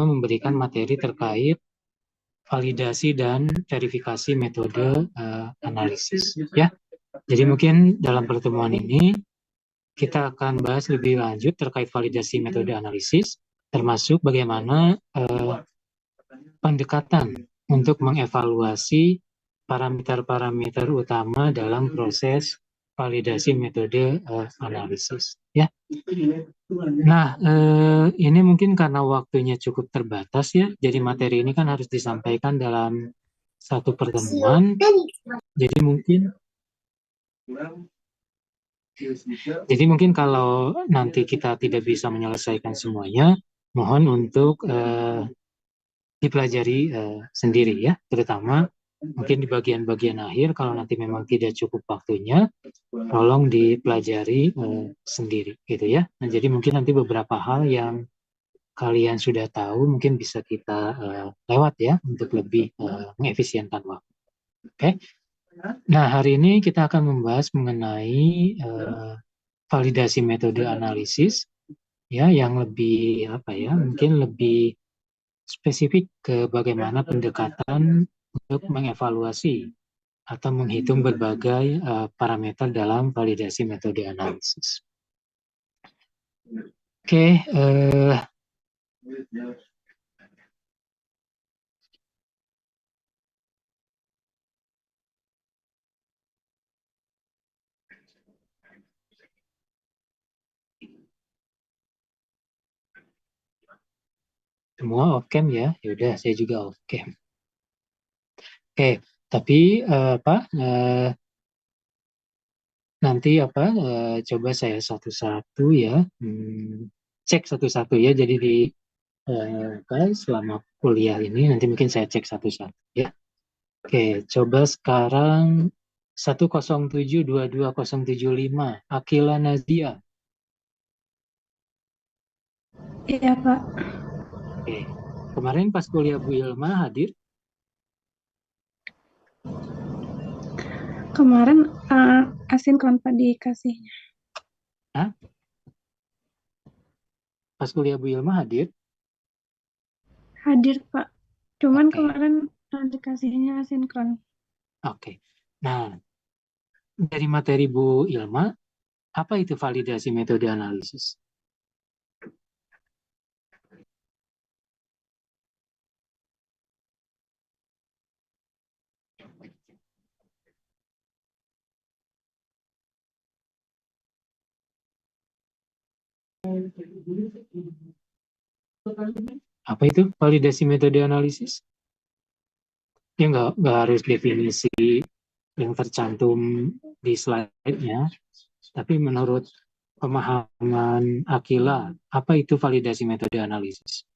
memberikan materi terkait validasi dan verifikasi metode analisis. Ya, jadi mungkin dalam pertemuan ini kita akan bahas lebih lanjut terkait validasi metode analisis, termasuk bagaimana pendekatan untuk mengevaluasi parameter-parameter utama dalam proses validasi metode analisis. Ya. Nah, ini mungkin karena waktunya cukup terbatas ya, jadi materi ini kan harus disampaikan dalam satu pertemuan. Jadi mungkin kalau nanti kita tidak bisa menyelesaikan semuanya, mohon untuk dipelajari sendiri ya, terutama mungkin di bagian-bagian akhir kalau nanti memang tidak cukup waktunya, tolong dipelajari sendiri gitu ya. Nah, jadi mungkin nanti beberapa hal yang kalian sudah tahu mungkin bisa kita lewat ya untuk lebih mengefisienkan waktu. Oke. Nah, hari ini kita akan membahas mengenai validasi metode analisis ya yang lebih apa ya, mungkin lebih spesifik ke bagaimana pendekatan untuk mengevaluasi atau menghitung berbagai parameter dalam validasi metode analisis. Oke, semua off cam ya, yaudah saya juga off cam. Oke, tapi nanti coba saya satu-satu ya, cek satu-satu ya. Jadi di selama kuliah ini nanti mungkin saya cek satu-satu ya. Oke, coba sekarang 1072275 Akila Nazia. Iya, Pak. Oke, kemarin pas kuliah Bu Ilma hadir? Kemarin asinkron Pak dikasihnya. Hah? Pas kuliah Bu Ilma hadir? Hadir, Pak. Cuman Oke. kemarin dikasihnya asinkron. Oke. Nah, dari materi Bu Ilma, apa itu validasi metode analisis? Apa itu validasi metode analisis? Ya nggak harus definisi yang tercantum di slide-nya, tapi menurut pemahaman Akila, apa itu validasi metode analisis?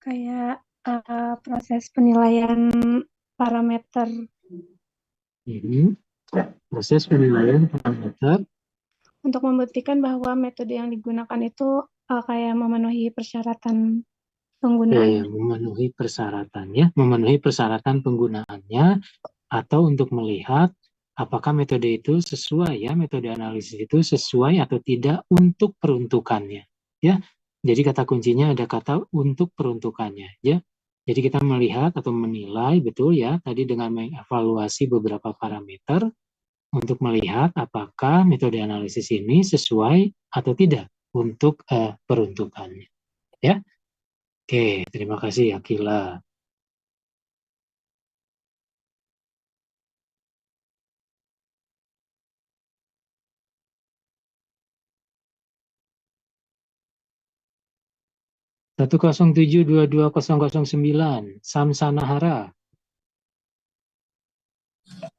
Kayak proses penilaian parameter. Proses penilaian parameter Untuk membuktikan bahwa metode yang digunakan itu kayak memenuhi persyaratan penggunaan. ya, memenuhi persyaratan penggunaannya, atau untuk melihat apakah metode itu sesuai ya, metode analisis itu sesuai atau tidak untuk peruntukannya ya. Jadi kata kuncinya ada kata untuk peruntukannya ya. Jadi kita melihat atau menilai betul ya tadi dengan mengevaluasi beberapa parameter untuk melihat apakah metode analisis ini sesuai atau tidak untuk peruntukannya ya. Oke, terima kasih Akila. 1072209 Samsanahara.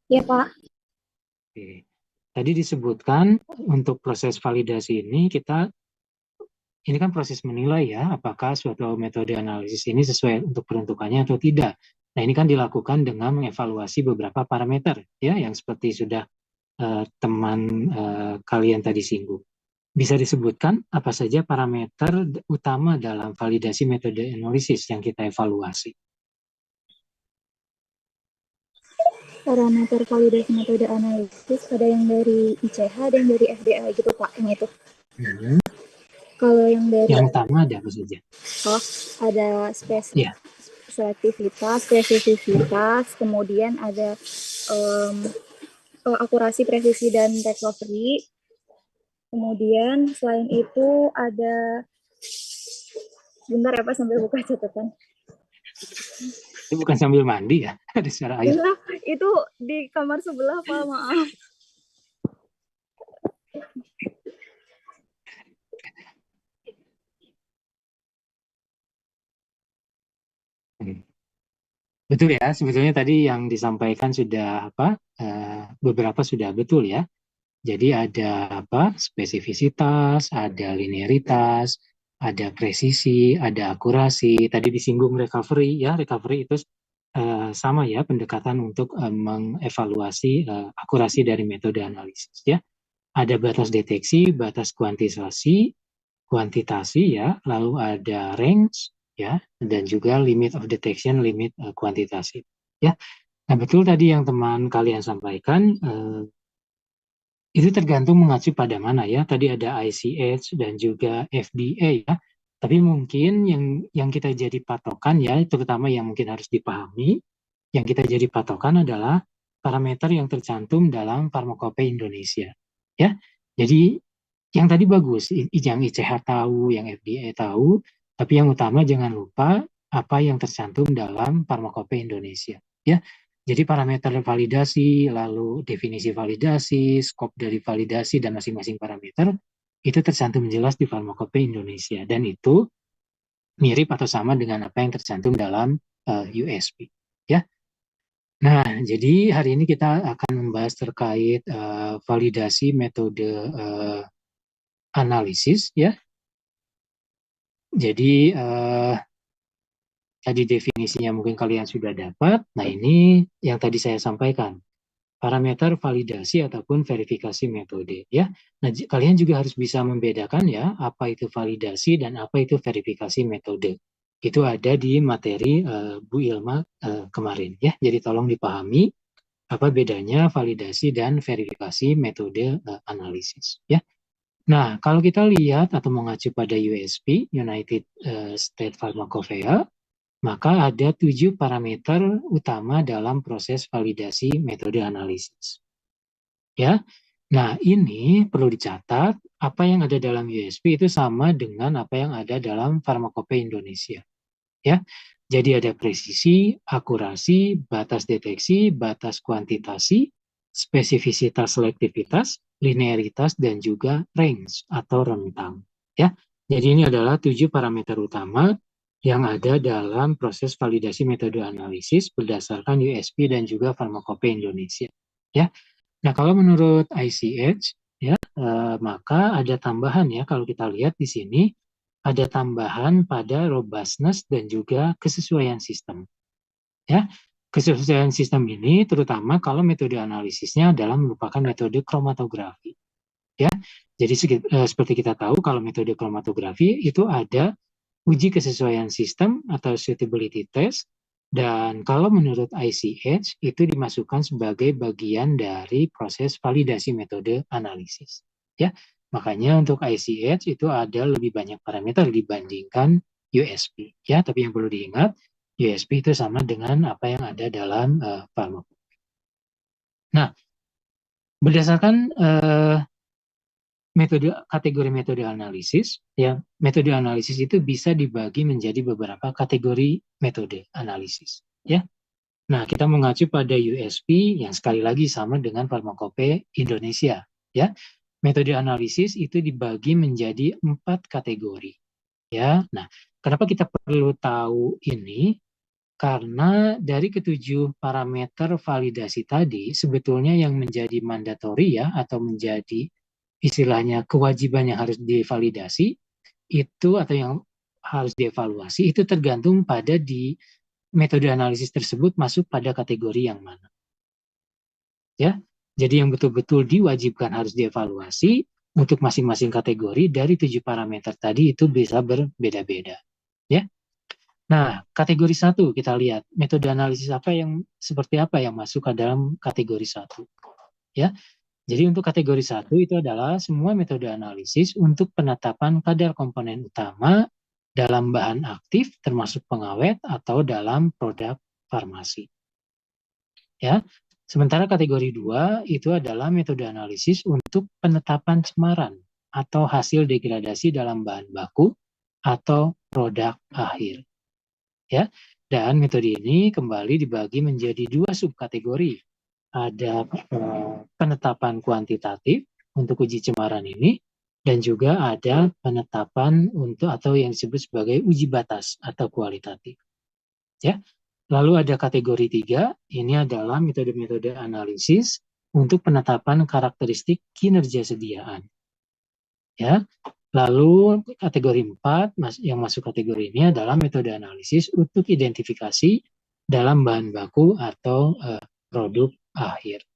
Ya, Pak. Oke. Tadi disebutkan untuk proses validasi ini ini kan proses menilai ya, apakah suatu metode analisis ini sesuai untuk peruntukannya atau tidak. Nah, ini kan dilakukan dengan mengevaluasi beberapa parameter ya, yang seperti sudah teman kalian tadi singgung. Bisa disebutkan apa saja parameter utama dalam validasi metode analisis yang kita evaluasi? Parameter validasi metode analisis ada yang dari ICH, ada yang dari FDA gitu Pak, yang itu. Kalau yang dari Yang utama ada apa saja? ada Ya. selektivitas, spesifisitas, kemudian ada akurasi, presisi, dan recovery. Kemudian selain itu ada, sebentar ya Pak sambil buka catatan. Itu bukan sambil mandi ya? Ada suara air. Iya, itu di kamar sebelah Pak, maaf. Betul ya, sebetulnya tadi yang disampaikan sudah beberapa sudah betul ya. Jadi ada spesifisitas, ada linearitas, ada presisi, ada akurasi. Tadi disinggung recovery ya, recovery itu sama ya pendekatan untuk mengevaluasi akurasi dari metode analisis ya. Ada batas deteksi, batas kuantisasi, kuantitasi ya, lalu ada range ya, dan juga limit of detection, limit kuantitasi ya. Nah betul tadi yang teman kalian sampaikan, itu tergantung mengacu pada mana ya. Tadi ada ICH dan juga FDA ya. Tapi mungkin yang kita jadi patokan ya, terutama yang mungkin harus dipahami, yang kita jadi patokan adalah parameter yang tercantum dalam Farmakope Indonesia ya. Jadi yang tadi bagus, yang ICH tahu, yang FDA tahu, tapi yang utama jangan lupa apa yang tercantum dalam Farmakope Indonesia. Ya, jadi parameter validasi, lalu definisi validasi, skop dari validasi dan masing-masing parameter itu tercantum jelas di Farmakope Indonesia dan itu mirip atau sama dengan apa yang tercantum dalam USP. Ya, nah jadi hari ini kita akan membahas terkait validasi metode analisis ya. Jadi tadi definisinya mungkin kalian sudah dapat. Nah ini yang tadi saya sampaikan, parameter validasi ataupun verifikasi metode ya. Nah kalian juga harus bisa membedakan ya apa itu validasi dan apa itu verifikasi metode. Itu ada di materi Bu Ilma kemarin ya. Jadi tolong dipahami apa bedanya validasi dan verifikasi metode analisis ya. Nah, kalau kita lihat atau mengacu pada USP, United States Pharmacopoeia, maka ada 7 parameter utama dalam proses validasi metode analisis. Ya, nah ini perlu dicatat, apa yang ada dalam USP itu sama dengan apa yang ada dalam Farmakope Indonesia. Ya, jadi ada presisi, akurasi, batas deteksi, batas kuantitasi, spesifisitas selektivitas, linearitas, dan juga range atau rentang. Ya, jadi ini adalah 7 parameter utama yang ada dalam proses validasi metode analisis berdasarkan USP dan juga Farmakope Indonesia. Ya, nah kalau menurut ICH ya maka ada tambahan ya kalau kita lihat di sini ada tambahan pada robustness dan juga kesesuaian sistem. Ya, kesesuaian sistem ini terutama kalau metode analisisnya adalah merupakan metode kromatografi. Ya, jadi seperti kita tahu kalau metode kromatografi itu ada uji kesesuaian sistem atau suitability test dan kalau menurut ICH itu dimasukkan sebagai bagian dari proses validasi metode analisis. Ya, makanya untuk ICH itu ada lebih banyak parameter dibandingkan USP. Ya, tapi yang perlu diingat USP itu sama dengan apa yang ada dalam Farmakope. Nah, berdasarkan kategori metode analisis, ya metode analisis itu bisa dibagi menjadi beberapa kategori metode analisis. Ya, nah kita mengacu pada USP yang sekali lagi sama dengan Farmakope Indonesia. Ya, metode analisis itu dibagi menjadi 4 kategori. Ya, nah kenapa kita perlu tahu ini? Karena dari ketujuh parameter validasi tadi, sebetulnya yang menjadi mandatori ya, atau menjadi istilahnya kewajiban yang harus divalidasi, itu atau yang harus dievaluasi, itu tergantung pada di metode analisis tersebut masuk pada kategori yang mana. Ya, jadi yang betul-betul diwajibkan harus dievaluasi untuk masing-masing kategori dari 7 parameter tadi itu bisa berbeda-beda. Ya. Nah, kategori 1 kita lihat metode analisis apa yang seperti apa yang masuk ke dalam kategori 1. Ya. Jadi untuk kategori 1 itu adalah semua metode analisis untuk penetapan kadar komponen utama dalam bahan aktif termasuk pengawet atau dalam produk farmasi. Ya. Sementara kategori 2 itu adalah metode analisis untuk penetapan cemaran atau hasil degradasi dalam bahan baku atau produk akhir. Ya. Dan metode ini kembali dibagi menjadi 2 subkategori. Ada penetapan kuantitatif untuk uji cemaran ini, dan juga ada penetapan untuk atau yang disebut sebagai uji batas atau kualitatif. Ya. Lalu ada kategori 3, ini adalah metode-metode analisis untuk penetapan karakteristik kinerja sediaan. Ya. Lalu kategori 4 yang masuk kategori ini adalah metode analisis untuk identifikasi dalam bahan baku atau produk akhir.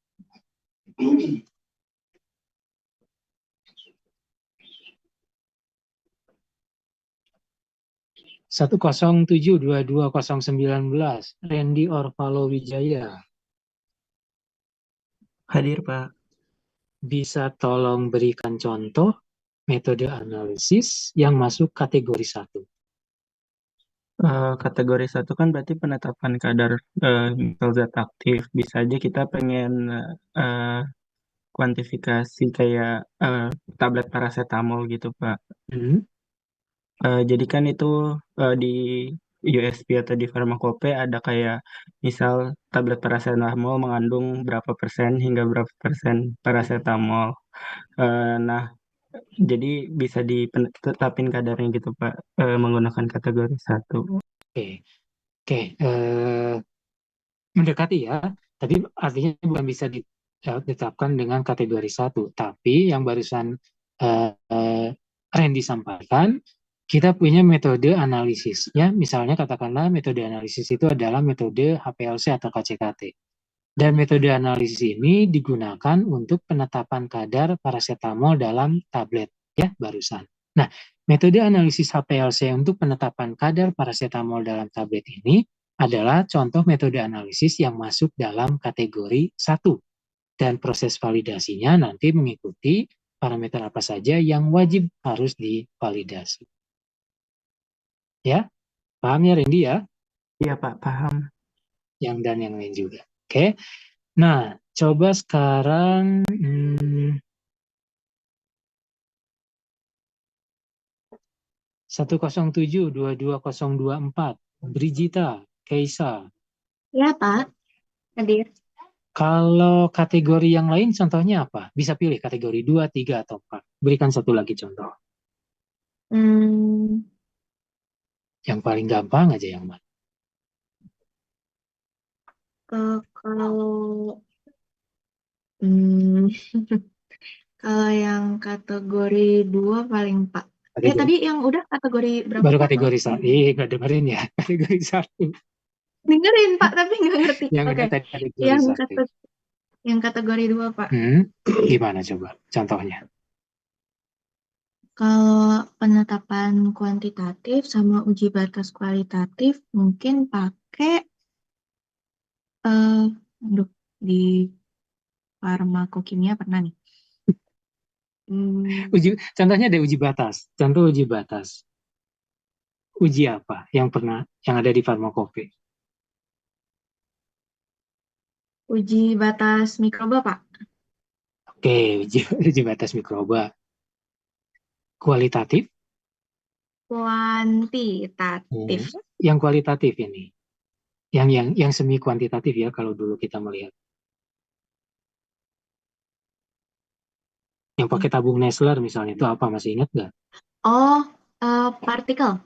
107222019 Randy Orvalo Wijaya. Hadir, Pak. Bisa tolong berikan contoh metode analisis yang masuk kategori 1. Kategori 1 kan berarti penetapan kadar nikel zat aktif. Bisa aja kita pengen kuantifikasi kayak tablet paracetamol gitu, Pak. Jadi kan itu di USP atau di farmakope ada kayak misal tablet paracetamol mengandung berapa persen hingga berapa persen paracetamol. Nah, jadi bisa ditetapin kadarnya gitu, Pak, menggunakan kategori 1. Oke. Mendekati ya, tapi artinya bukan bisa ditetapkan dengan kategori 1. Tapi yang barusan Randy sampaikan, kita punya metode analisis. Ya, misalnya katakanlah metode analisis itu adalah metode HPLC atau KCKT. Dan metode analisis ini digunakan untuk penetapan kadar paracetamol dalam tablet, ya, barusan. Nah, metode analisis HPLC untuk penetapan kadar paracetamol dalam tablet ini adalah contoh metode analisis yang masuk dalam kategori 1. Dan proses validasinya nanti mengikuti parameter apa saja yang wajib harus divalidasi. Ya, paham ya Randy ya? Iya, Pak, paham. Yang dan yang lain juga. Oke. Nah, coba sekarang 107222024 Brigita Keisa. Ya, Pak. Hadir. Kalau kategori yang lain contohnya apa? Bisa pilih kategori 2, 3, atau 4. Berikan satu lagi contoh. Yang paling gampang aja yang mana? Kalau kalau yang kategori 2 paling Pak. Tadi yang udah kategori berapa? Baru Pak? kategori 1. Nggak dengerin ya. Kategori 1. Dengerin Pak, tapi nggak ngerti. Oke. Kategori 1. Yang kategori 2 Pak. Gimana coba contohnya? Kalau penetapan kuantitatif sama uji batas kualitatif mungkin pakai di farmakokimia pernah nih. Contohnya ada uji batas. Contoh uji batas. Uji apa yang ada di farmakope? Uji batas mikroba, Pak. Oke, uji batas mikroba. Kualitatif? Kuantitatif. Yang kualitatif ini. Yang semi kuantitatif ya kalau dulu kita melihat. Yang pakai tabung Nessler misalnya itu apa, masih ingat nggak? Partikel.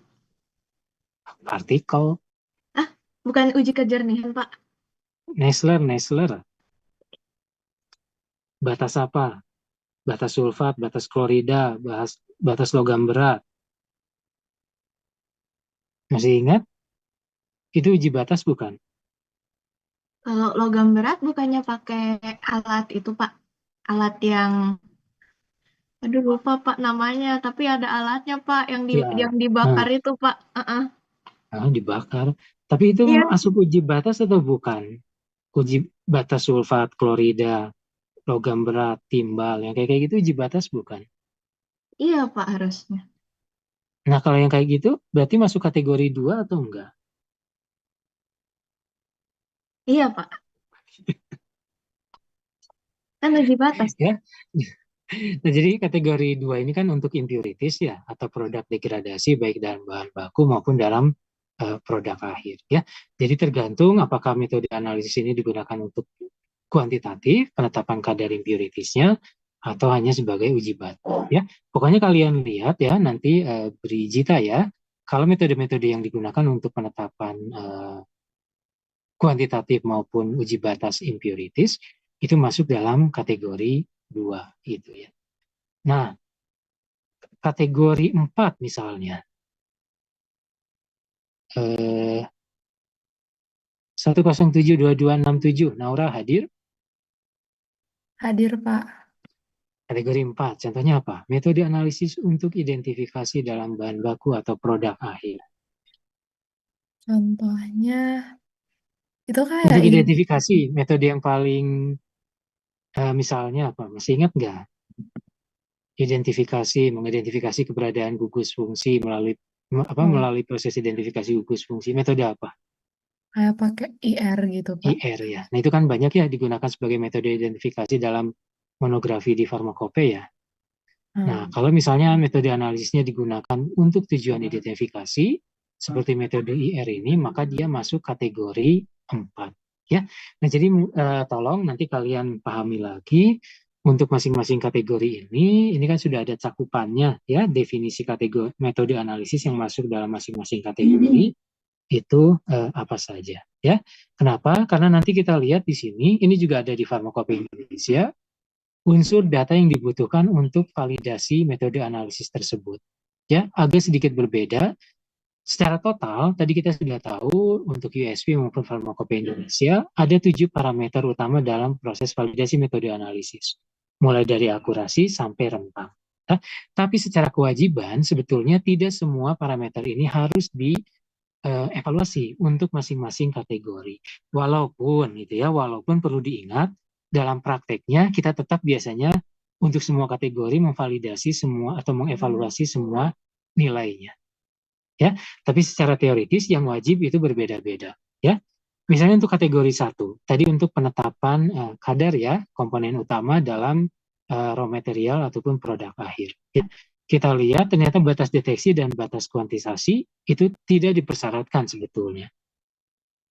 Partikel. Bukan uji kejernihan, Pak. Nessler. Batas apa? Batas sulfat, batas klorida, batas logam berat. Masih ingat? Itu uji batas bukan? Kalau logam berat bukannya pakai alat itu, Pak? Alat yang aduh lupa Pak namanya, tapi ada alatnya Pak yang dibakar itu Pak. Dibakar. Tapi itu masuk uji batas atau bukan? Uji batas sulfat, klorida, logam berat, timbal, yang kayak gitu uji batas bukan? Iya, Pak, harusnya. Nah, kalau yang kayak gitu berarti masuk kategori 2 atau enggak? Iya, Pak. Kan uji batas. Ya. Nah, jadi kategori 2 ini kan untuk impurities ya, atau produk degradasi baik dalam bahan baku maupun dalam produk akhir ya. Jadi tergantung apakah metode analisis ini digunakan untuk kuantitatif, penetapan kadar impuritiesnya, atau hanya sebagai uji batas ya. Pokoknya kalian lihat ya nanti Brigita ya, kalau metode-metode yang digunakan untuk penetapan kuantitatif maupun uji batas impurities itu masuk dalam kategori 2 itu ya. Nah, kategori 4 misalnya. 1072267. Naura hadir? Hadir, Pak. Kategori 4. Contohnya apa? Metode analisis untuk identifikasi dalam bahan baku atau produk akhir. Contohnya itu kayak Untuk ini. identifikasi, metode yang paling misalnya apa? Masih ingat nggak? Mengidentifikasi keberadaan gugus fungsi melalui melalui proses identifikasi gugus fungsi. Metode apa? Kayak pakai IR gitu, Pak. IR ya. Nah, itu kan banyak ya digunakan sebagai metode identifikasi dalam monografi di farmakope ya. Nah, kalau misalnya metode analisisnya digunakan untuk tujuan identifikasi, seperti metode IR ini, maka dia masuk kategori 4. Ya. Nah, jadi tolong nanti kalian pahami lagi untuk masing-masing kategori ini kan sudah ada cakupannya ya, definisi kategori metode analisis yang masuk dalam masing-masing kategori itu apa saja ya. Kenapa? Karena nanti kita lihat di sini, ini juga ada di Farmakope Indonesia, unsur data yang dibutuhkan untuk validasi metode analisis tersebut. Ya, agak sedikit berbeda. Secara total, tadi kita sudah tahu untuk USP maupun Farmakope Indonesia, ada 7 parameter utama dalam proses validasi metode analisis. Mulai dari akurasi sampai rentang. Nah, tapi secara kewajiban, sebetulnya tidak semua parameter ini harus evaluasi untuk masing-masing kategori. Walaupun perlu diingat dalam prakteknya kita tetap biasanya untuk semua kategori memvalidasi semua atau mengevaluasi semua nilainya. Ya, tapi secara teoritis yang wajib itu berbeda-beda, ya. Misalnya untuk kategori 1, tadi untuk penetapan kadar ya, komponen utama dalam raw material ataupun produk akhir. Ya. Kita lihat ternyata batas deteksi dan batas kuantisasi itu tidak dipersyaratkan sebetulnya.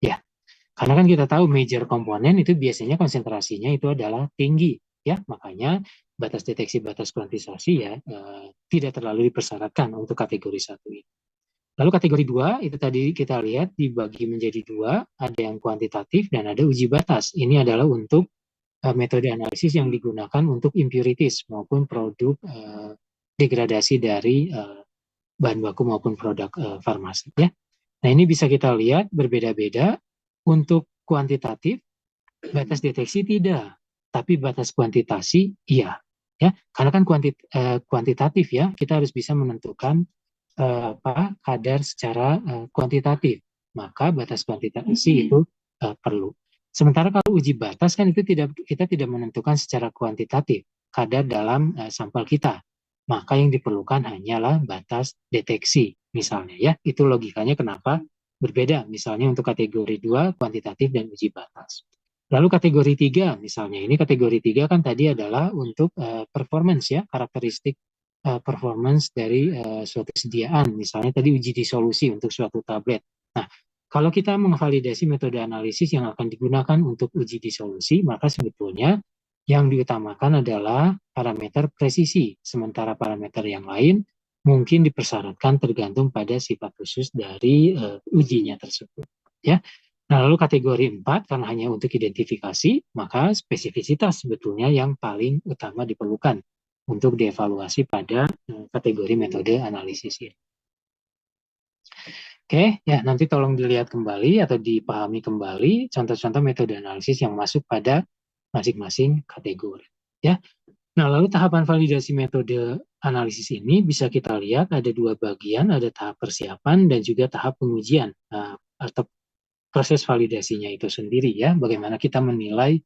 Ya, karena kan kita tahu major komponen itu biasanya konsentrasinya itu adalah tinggi, ya. Makanya batas deteksi, batas kuantisasi ya tidak terlalu dipersyaratkan untuk kategori 1 ini. Lalu kategori 2 itu tadi kita lihat dibagi menjadi 2, ada yang kuantitatif dan ada uji batas. Ini adalah untuk metode analisis yang digunakan untuk impurities maupun produk degradasi dari bahan baku maupun produk farmasi ya. Nah, ini bisa kita lihat berbeda-beda. Untuk kuantitatif batas deteksi tidak, tapi batas kuantitasi iya. Ya, karena kan kuantitatif ya, kita harus bisa menentukan kadar secara kuantitatif, maka batas kuantitasi itu perlu. Sementara kalau uji batas kan itu kita tidak menentukan secara kuantitatif kadar dalam sampel kita, maka yang diperlukan hanyalah batas deteksi misalnya ya. Itu logikanya kenapa berbeda misalnya untuk kategori 2 kuantitatif dan uji batas. Lalu kategori 3 misalnya, ini kategori 3 kan tadi adalah untuk performance ya, karakteristik performance dari suatu sediaan, misalnya tadi uji disolusi untuk suatu tablet. Nah, kalau kita memvalidasi metode analisis yang akan digunakan untuk uji disolusi, maka sebetulnya yang diutamakan adalah parameter presisi, sementara parameter yang lain mungkin dipersyaratkan tergantung pada sifat khusus dari ujinya tersebut. Ya. Nah, lalu kategori 4 karena hanya untuk identifikasi, maka spesifisitas sebetulnya yang paling utama diperlukan untuk dievaluasi pada kategori metode analisis ini. Oke, ya nanti tolong dilihat kembali atau dipahami kembali contoh-contoh metode analisis yang masuk pada masing-masing kategori. Ya, nah lalu tahapan validasi metode analisis ini bisa kita lihat ada 2 bagian, ada tahap persiapan dan juga tahap pengujian atau proses validasinya itu sendiri ya. Bagaimana kita menilai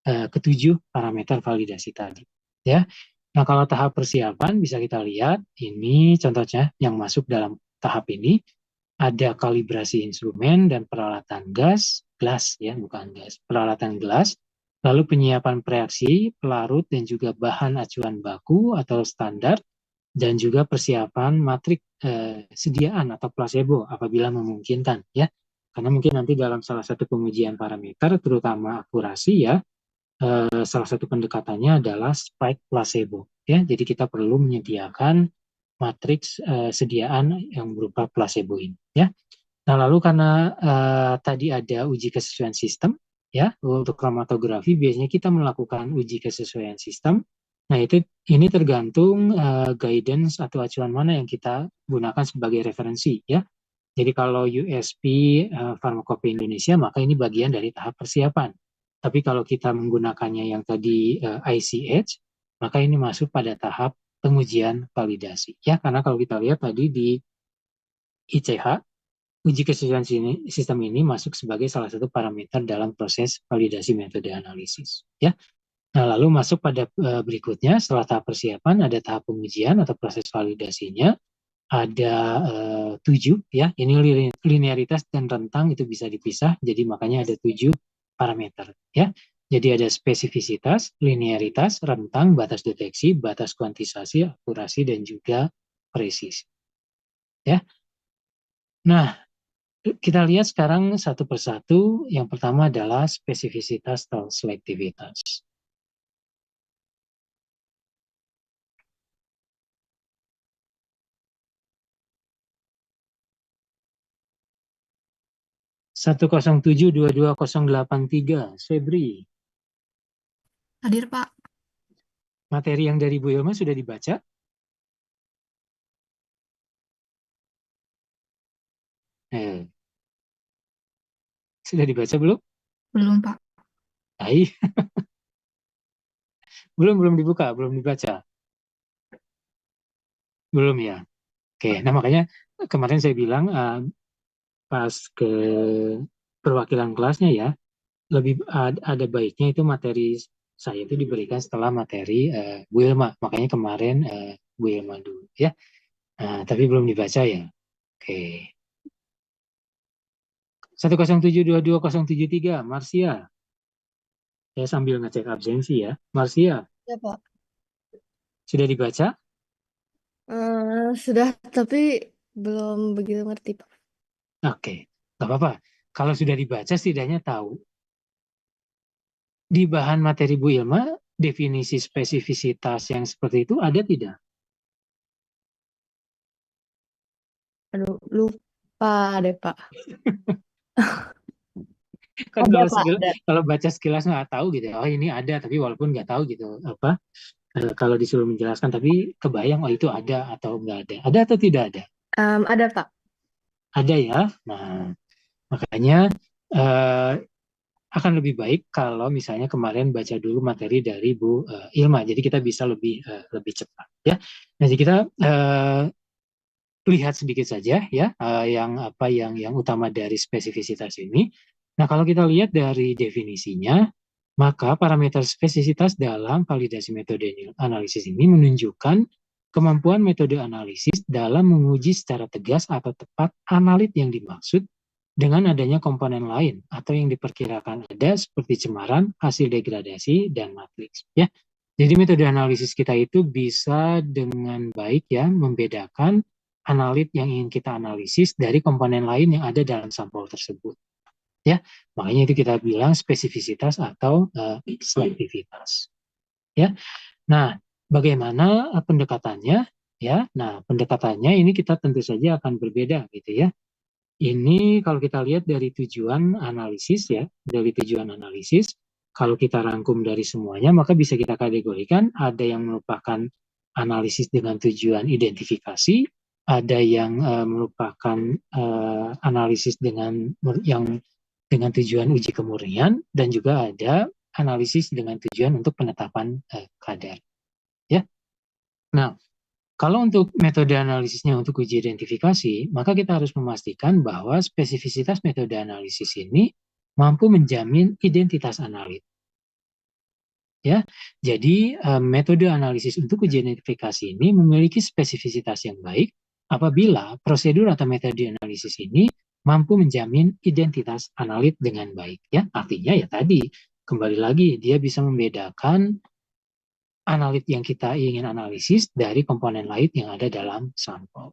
ketujuh parameter validasi tadi. Ya. Nah, kalau tahap persiapan bisa kita lihat, ini contohnya yang masuk dalam tahap ini, ada kalibrasi instrumen dan peralatan gelas ya, bukan gas, peralatan gelas, lalu penyiapan reaksi, pelarut, dan juga bahan acuan baku atau standar, dan juga persiapan matrik sediaan atau placebo apabila memungkinkan ya. Karena mungkin nanti dalam salah satu pengujian parameter, terutama akurasi ya, salah satu pendekatannya adalah spike placebo ya. Jadi kita perlu menyediakan matriks sediaan yang berupa placebo ini ya. Nah, lalu karena tadi ada uji kesesuaian sistem ya, untuk kromatografi biasanya kita melakukan uji kesesuaian sistem. Nah, ini tergantung guidance atau acuan mana yang kita gunakan sebagai referensi ya. Jadi kalau USP Farmakope Indonesia, maka ini bagian dari tahap persiapan. Tapi kalau kita menggunakannya yang tadi ICH, maka ini masuk pada tahap pengujian validasi ya. Karena kalau kita lihat tadi di ICH, uji kesesuaian sistem ini masuk sebagai salah satu parameter dalam proses validasi metode analisis ya. Nah, lalu masuk pada berikutnya, setelah tahap persiapan ada tahap pengujian atau proses validasinya, ada 7 ya. Ini linearitas dan rentang itu bisa dipisah, jadi makanya ada 7 parameter ya. Jadi ada spesifisitas, linearitas, rentang, batas deteksi, batas kuantisasi, akurasi, dan juga presisi ya. Nah, kita lihat sekarang satu persatu. Yang pertama adalah spesifisitas atau selektivitas. Satu 107-22-083, Febri. Hadir, Pak. Materi yang dari Bu Ilma sudah dibaca? Sudah dibaca belum? Belum, Pak. Hai. belum dibuka, belum dibaca. Belum ya. Oke, nah makanya kemarin saya bilang pas ke perwakilan kelasnya ya, lebih ada baiknya itu materi saya itu diberikan setelah materi Bu Ilma. Makanya kemarin Bu Ilma dulu ya. Tapi belum dibaca ya. Oke. 107-22-073, Marsia. Saya sambil ngecek absensi ya. Marsia. Ya, Pak. Sudah dibaca? Sudah, tapi belum begitu ngerti, Pak. Oke, nggak apa-apa. Kalau sudah dibaca, setidaknya tahu. Di bahan materi Bu Ilma, definisi spesifisitas yang seperti itu ada tidak? Aduh, lupa deh, Pak. Kan Ada, Pak, ada. kalau baca sekilas nggak tahu gitu. Oh ini ada, tapi walaupun nggak tahu gitu. Kalau disuruh menjelaskan, tapi kebayang oh itu ada atau nggak ada. Ada atau tidak ada? Ada, Pak. Ada ya. Nah, makanya akan lebih baik kalau misalnya kemarin baca dulu materi dari Bu Ilma. Jadi kita bisa lebih cepat ya. Nah, jadi kita lihat sedikit saja ya yang utama dari spesifisitas ini. Nah, kalau kita lihat dari definisinya, maka parameter spesifisitas dalam validasi metode analisis ini menunjukkan kemampuan metode analisis dalam menguji secara tegas atau tepat analit yang dimaksud dengan adanya komponen lain atau yang diperkirakan ada seperti cemaran, hasil degradasi, dan matriks. Ya. Jadi metode analisis kita itu bisa dengan baik ya membedakan analit yang ingin kita analisis dari komponen lain yang ada dalam sampel tersebut. Ya, makanya itu kita bilang spesifisitas atau selektivitas. Ya, nah bagaimana pendekatannya? Ya, nah pendekatannya ini kita tentu saja akan berbeda gitu ya. Ini kalau kita lihat dari tujuan analisis ya, dari tujuan analisis, kalau kita rangkum dari semuanya, maka bisa kita kategorikan ada yang merupakan analisis dengan tujuan identifikasi, ada yang merupakan analisis dengan tujuan uji kemurnian, dan juga ada analisis dengan tujuan untuk penetapan kadar. Ya, nah kalau untuk metode analisisnya untuk uji identifikasi, maka kita harus memastikan bahwa spesifisitas metode analisis ini mampu menjamin identitas analit. Ya, jadi metode analisis untuk uji identifikasi ini memiliki spesifisitas yang baik apabila prosedur atau metode analisis ini mampu menjamin identitas analit dengan baik. Ya, artinya ya tadi kembali lagi dia bisa membedakan analit yang kita ingin analisis dari komponen lain yang ada dalam sampel.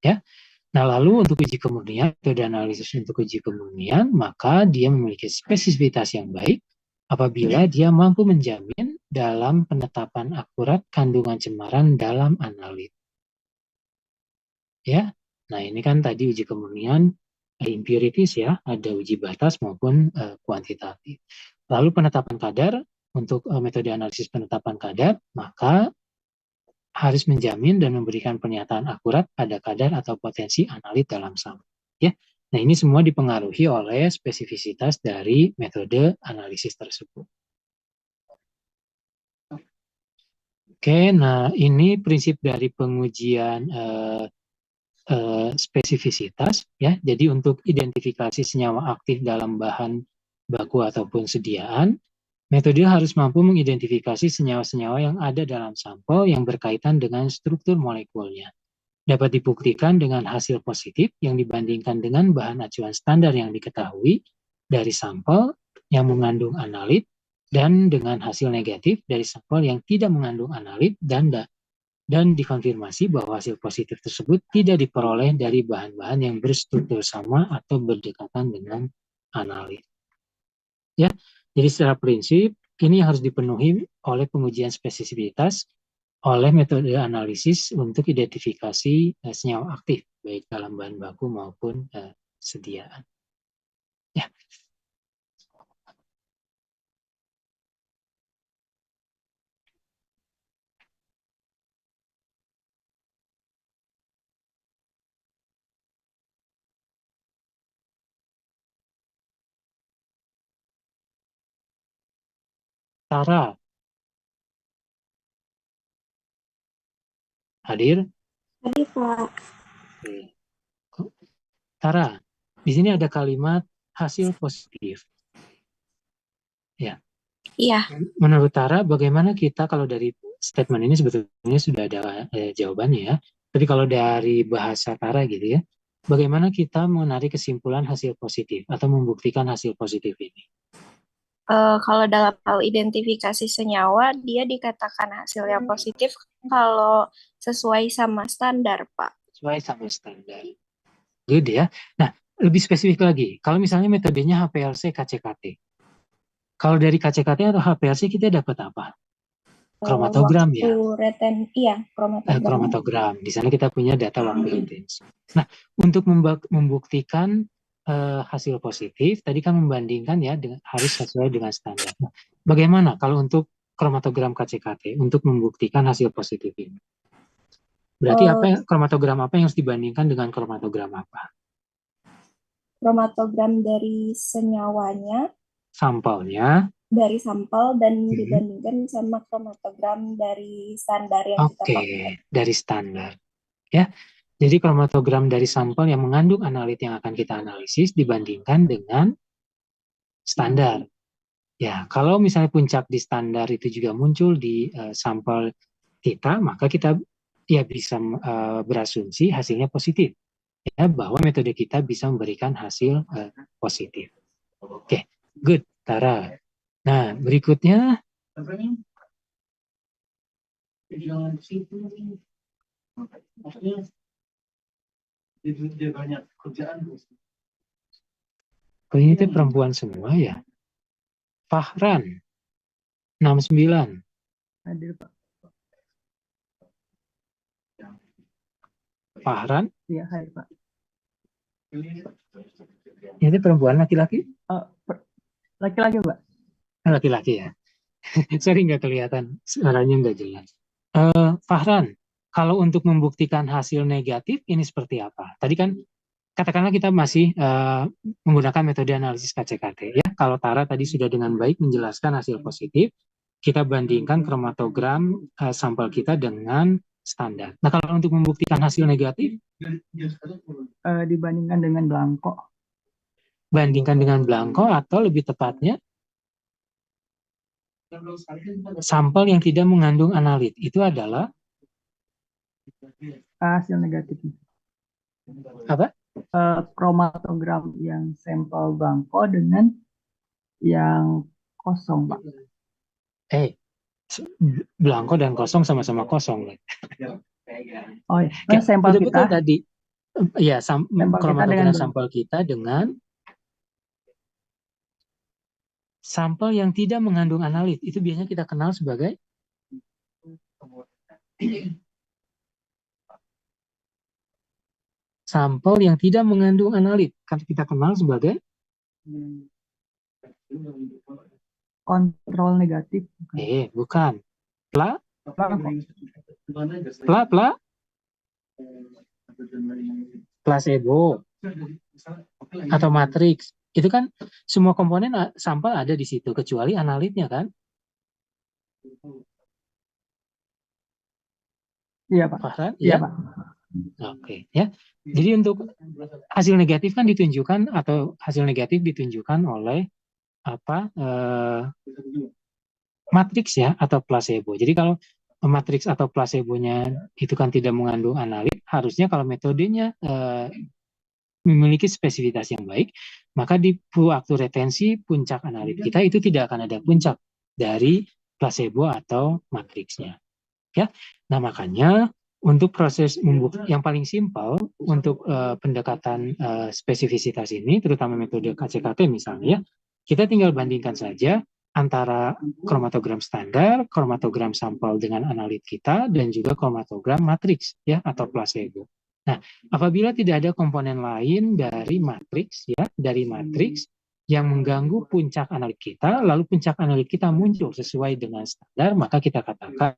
Ya. Nah, lalu untuk uji kemurnian, metode analisis untuk uji kemurnian, maka dia memiliki spesifisitas yang baik apabila dia mampu menjamin dalam penetapan akurat kandungan cemaran dalam analit. Ya, nah ini kan tadi uji kemurnian impurities ya, ada uji batas maupun kuantitatif. Lalu penetapan kadar untuk metode analisis penetapan kadar, maka harus menjamin dan memberikan pernyataan akurat pada kadar atau potensi analit dalam sampel. Ya, nah ini semua dipengaruhi oleh spesifisitas dari metode analisis tersebut. Oke, nah ini prinsip dari pengujian spesifisitas ya. Jadi untuk identifikasi senyawa aktif dalam bahan baku ataupun sediaan, metode harus mampu mengidentifikasi senyawa-senyawa yang ada dalam sampel yang berkaitan dengan struktur molekulnya. Dapat dibuktikan dengan hasil positif yang dibandingkan dengan bahan acuan standar yang diketahui dari sampel yang mengandung analit dan dengan hasil negatif dari sampel yang tidak mengandung analit dan dikonfirmasi bahwa hasil positif tersebut tidak diperoleh dari bahan-bahan yang berstruktur sama atau berdekatan dengan analit. Ya, jadi secara prinsip ini harus dipenuhi oleh pengujian spesifisitas oleh metode analisis untuk identifikasi senyawa aktif baik dalam bahan baku maupun sediaan. Ya. Tara, hadir? Hadir, Pak. Tara, di sini ada kalimat hasil positif. Ya. Iya. Menurut Tara, bagaimana kita kalau dari statement ini sebetulnya sudah ada jawabannya ya. Tapi kalau dari bahasa Tara gitu ya, bagaimana kita menarik kesimpulan hasil positif atau membuktikan hasil positif ini? Kalau dalam hal identifikasi senyawa, dia dikatakan hasilnya positif kalau sesuai sama standar, Pak. Sesuai sama standar. Good ya. Nah, lebih spesifik lagi, kalau misalnya metodenya HPLC KCKT. Kalau dari KCKT atau HPLC kita dapat apa? Kromatogram ya. Kromatogram. Di sana kita punya data waktu retensi. Nah, untuk membuktikan hasil positif, tadi kan membandingkan ya harus sesuai dengan standar. Nah, bagaimana kalau untuk kromatogram KCKT untuk membuktikan hasil positif ini? Berarti kromatogram apa yang harus dibandingkan dengan kromatogram apa? Kromatogram dari senyawanya, sampelnya, dari sampel dan dibandingkan sama kromatogram dari standar yang kita pakai. Dari standar. Ya. Jadi kromatogram dari sampel yang mengandung analit yang akan kita analisis dibandingkan dengan standar. Ya, kalau misalnya puncak di standar itu juga muncul di sampel kita, maka kita ya bisa berasumsi hasilnya positif. Ya, bahwa metode kita bisa memberikan hasil positif. Oke, good, Tara. Nah, berikutnya dia banyak kerjaan. Kok ini tuh perempuan semua ya? Fahran 69. Hadir, Pak. Fahran? Iya, hadir, Pak. Ini perempuan laki-laki? Laki-laki, Pak. Laki-laki ya. Sorry nggak kelihatan, suaranya nggak jelas. Fahran, kalau untuk membuktikan hasil negatif ini seperti apa? Tadi kan katakanlah kita masih menggunakan metode analisis KCKT ya. Kalau Tara tadi sudah dengan baik menjelaskan hasil positif, kita bandingkan kromatogram sampel kita dengan standar. Nah, kalau untuk membuktikan hasil negatif, dibandingkan dengan blanko. Bandingkan dengan blanko atau lebih tepatnya Sampel yang tidak mengandung analit itu adalah hasil negatif. apa? Kromatogram yang sampel blanko dengan yang kosong, Pak. Blanko dan kosong sama-sama kosong. Oh ya, sampel betul kita tadi. Ya, kromatogram dengan sampel kita dengan sampel yang tidak mengandung analit. Itu biasanya kita kenal sebagai sampel yang tidak mengandung analit. Kan kita kenal sebagai kontrol negatif. Bukan. Placebo atau matriks. Itu kan semua komponen sampel ada di situ kecuali analitnya kan? Iya, Pak. Iya, Pak. Oke, ya. Jadi untuk hasil negatif kan ditunjukkan atau hasil negatif ditunjukkan oleh matriks ya atau placebo. Jadi kalau matriks atau placebonya itu kan tidak mengandung analit, harusnya kalau metodenya memiliki spesifitas yang baik, maka di waktu retensi puncak analit kita itu tidak akan ada puncak dari placebo atau matriksnya. Ya, nah makanya untuk proses yang paling simpel untuk pendekatan spesifisitas ini, terutama metode KCKT misalnya, kita tinggal bandingkan saja antara kromatogram standar, kromatogram sampel dengan analit kita, dan juga kromatogram matriks ya atau placebo. Nah, apabila tidak ada komponen lain dari matriks yang mengganggu puncak analit kita, lalu puncak analit kita muncul sesuai dengan standar, maka kita katakan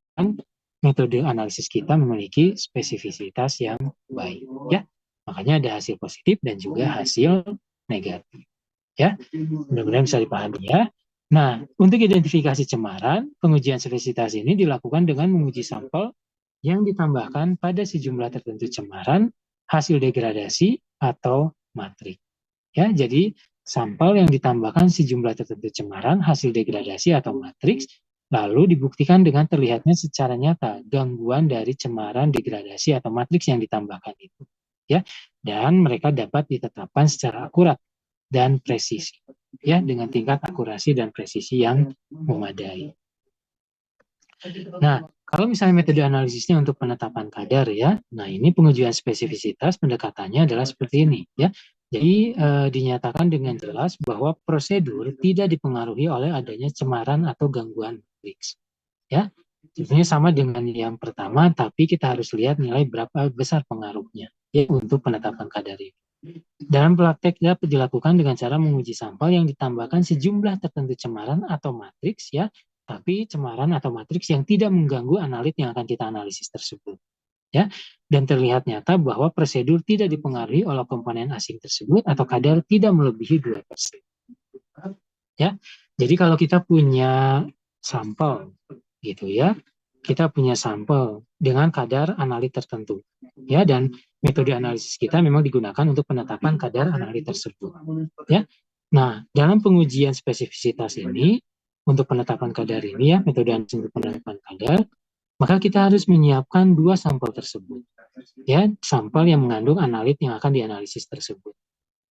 metode analisis kita memiliki spesifisitas yang baik, ya. Makanya ada hasil positif dan juga hasil negatif, ya. Mudah-mudahan bisa dipahami ya. Nah, untuk identifikasi cemaran, pengujian spesifisitas ini dilakukan dengan menguji sampel yang ditambahkan pada sejumlah tertentu cemaran, hasil degradasi atau matriks. Ya, jadi sampel yang ditambahkan sejumlah tertentu cemaran, hasil degradasi atau matriks, lalu dibuktikan dengan terlihatnya secara nyata gangguan dari cemaran, degradasi atau matriks yang ditambahkan itu, ya, dan mereka dapat ditetapkan secara akurat dan presisi, ya, dengan tingkat akurasi dan presisi yang memadai. Nah, kalau misalnya metode analisisnya untuk penetapan kadar ya, nah ini pengujian spesifisitas pendekatannya adalah seperti ini ya. Jadi dinyatakan dengan jelas bahwa prosedur tidak dipengaruhi oleh adanya cemaran atau gangguan matriks. Ya, sebenarnya sama dengan yang pertama, tapi kita harus lihat nilai berapa besar pengaruhnya ya untuk penetapan kadar ini. Dalam praktek dapat dilakukan dengan cara menguji sampel yang ditambahkan sejumlah tertentu cemaran atau matriks ya, tapi cemaran atau matriks yang tidak mengganggu analit yang akan kita analisis tersebut. Ya, dan terlihat nyata bahwa prosedur tidak dipengaruhi oleh komponen asing tersebut atau kadar tidak melebihi 2%. Ya, jadi kalau kita punya sampel gitu ya, kita punya sampel dengan kadar analit tertentu ya, dan metode analisis kita memang digunakan untuk penetapan kadar analit tersebut ya. Nah, dalam pengujian spesifisitas ini untuk penetapan kadar ini ya, metode analisis untuk penetapan kadar, maka kita harus menyiapkan dua sampel tersebut ya, sampel yang mengandung analit yang akan dianalisis tersebut.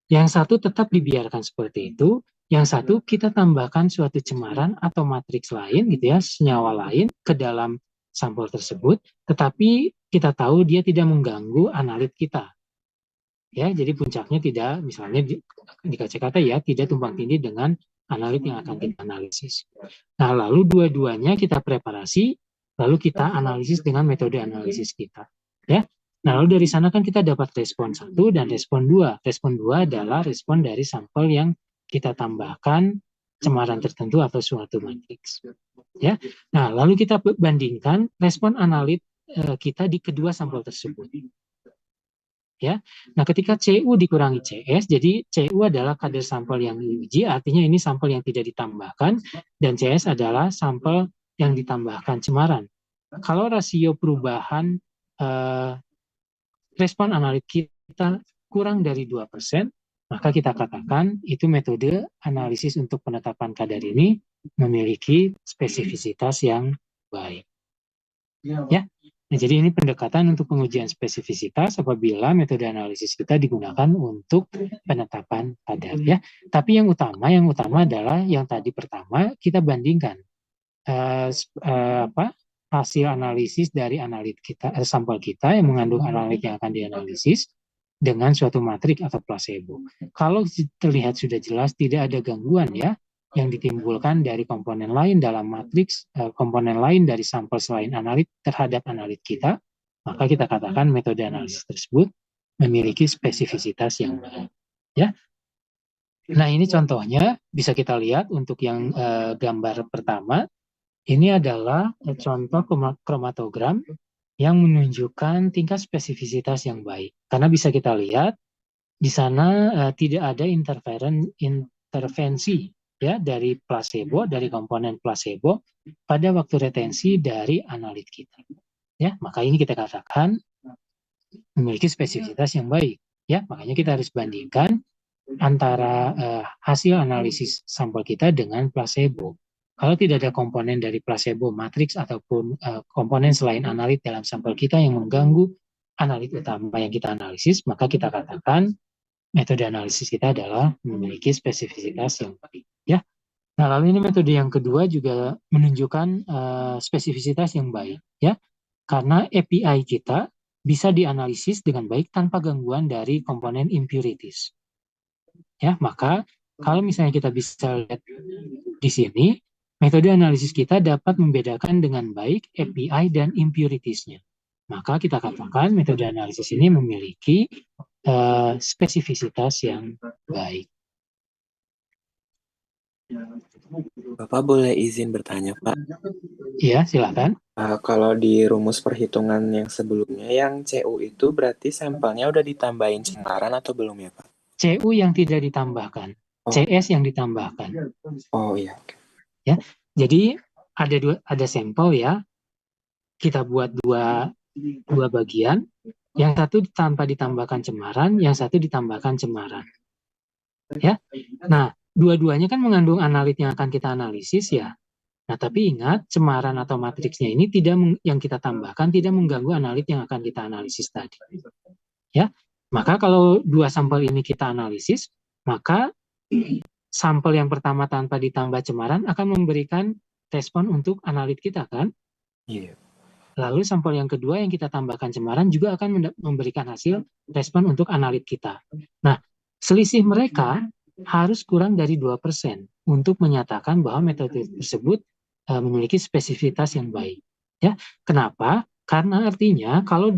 Yang satu tetap dibiarkan seperti itu, yang satu kita tambahkan suatu cemaran atau matriks lain gitu ya, senyawa lain ke dalam sampel tersebut, tetapi kita tahu dia tidak mengganggu analit kita. Ya, jadi puncaknya tidak, misalnya di KCKT ya, tidak tumpang tindih dengan analit yang akan kita analisis. Nah, lalu dua-duanya kita preparasi, lalu kita analisis dengan metode analisis kita. Ya. Nah, lalu dari sana kan kita dapat respon 1 dan respon 2. Respon 2 adalah respon dari sampel yang kita tambahkan cemaran tertentu atau suatu matriks. Ya. Nah, lalu kita bandingkan respon analit kita di kedua sampel tersebut. Ya. Nah, ketika CU dikurangi CS, jadi CU adalah kadar sampel yang diuji, artinya ini sampel yang tidak ditambahkan, dan CS adalah sampel yang ditambahkan cemaran. Kalau rasio perubahan respon analit kita kurang dari 2%, maka kita katakan itu metode analisis untuk penetapan kadar ini memiliki spesifisitas yang baik. Ya, nah, jadi ini pendekatan untuk pengujian spesifisitas apabila metode analisis kita digunakan untuk penetapan kadar. Ya, tapi yang utama adalah yang tadi pertama kita bandingkan hasil analisis dari sampel kita yang mengandung analit yang akan dianalisis dengan suatu matrik atau placebo. Kalau terlihat sudah jelas tidak ada gangguan ya yang ditimbulkan dari komponen lain dalam matriks, komponen lain dari sampel selain analit terhadap analit kita, maka kita katakan metode analisis tersebut memiliki spesifisitas yang baik. Ya. Nah, ini contohnya bisa kita lihat untuk yang gambar pertama. Ini adalah contoh kromatogram yang menunjukkan tingkat spesifisitas yang baik. Karena bisa kita lihat di sana tidak ada intervensi ya dari placebo, dari komponen placebo pada waktu retensi dari analit kita. Ya, maka ini kita katakan memiliki spesifisitas yang baik. Ya, makanya kita harus bandingkan antara hasil analisis sampel kita dengan placebo. Kalau tidak ada komponen dari placebo, matriks ataupun komponen selain analit dalam sampel kita yang mengganggu analit utama yang kita analisis, maka kita katakan metode analisis kita adalah memiliki spesifisitas yang baik. Ya. Nah, lalu ini metode yang kedua juga menunjukkan spesifisitas yang baik, ya, karena API kita bisa dianalisis dengan baik tanpa gangguan dari komponen impurities. Ya, maka kalau misalnya kita bisa lihat di sini, metode analisis kita dapat membedakan dengan baik API dan impurities-nya. Maka kita katakan metode analisis ini memiliki spesifisitas yang baik. Bapak boleh izin bertanya, Pak? Iya, silakan. Kalau di rumus perhitungan yang sebelumnya, yang CU itu berarti sampelnya udah ditambahin cemaran atau belum ya, Pak? CU yang tidak ditambahkan, CS yang ditambahkan. Oh iya. Ya, jadi ada sampel ya. Kita buat dua bagian. Yang satu tanpa ditambahkan cemaran, yang satu ditambahkan cemaran. Ya, nah dua-duanya kan mengandung analit yang akan kita analisis ya. Nah, tapi ingat cemaran atau matriksnya ini yang kita tambahkan tidak mengganggu analit yang akan kita analisis tadi. Ya, maka kalau dua sampel ini kita analisis, maka sampel yang pertama tanpa ditambah cemaran akan memberikan respon untuk analit kita kan? Iya. Lalu sampel yang kedua yang kita tambahkan cemaran juga akan memberikan hasil respon untuk analit kita. Nah, selisih mereka harus kurang dari 2% untuk menyatakan bahwa metode tersebut memiliki spesifitas yang baik. Ya, kenapa? Karena artinya kalau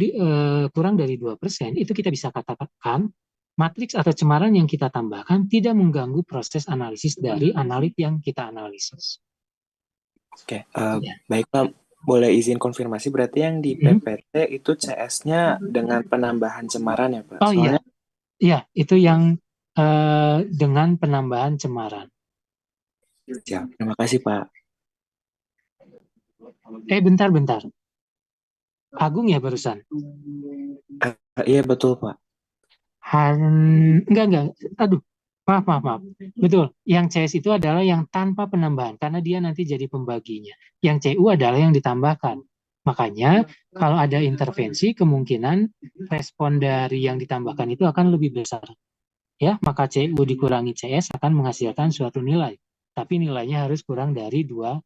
kurang dari 2% itu kita bisa katakan matriks atau cemaran yang kita tambahkan tidak mengganggu proses analisis dari analit yang kita analisis. Oke, baik Pak. Boleh izin konfirmasi berarti yang di PPT itu CS-nya dengan penambahan cemaran ya Pak? Oh iya, iya itu yang dengan penambahan cemaran. Siap, terima kasih Pak. Bentar. Agung ya barusan? Iya betul Pak. Enggak. Aduh, maaf. Betul, yang CS itu adalah yang tanpa penambahan, karena dia nanti jadi pembaginya. Yang CU adalah yang ditambahkan. Makanya, kalau ada intervensi, kemungkinan respon dari yang ditambahkan itu akan lebih besar. Ya, maka CU dikurangi CS akan menghasilkan suatu nilai. Tapi nilainya harus kurang dari 2%.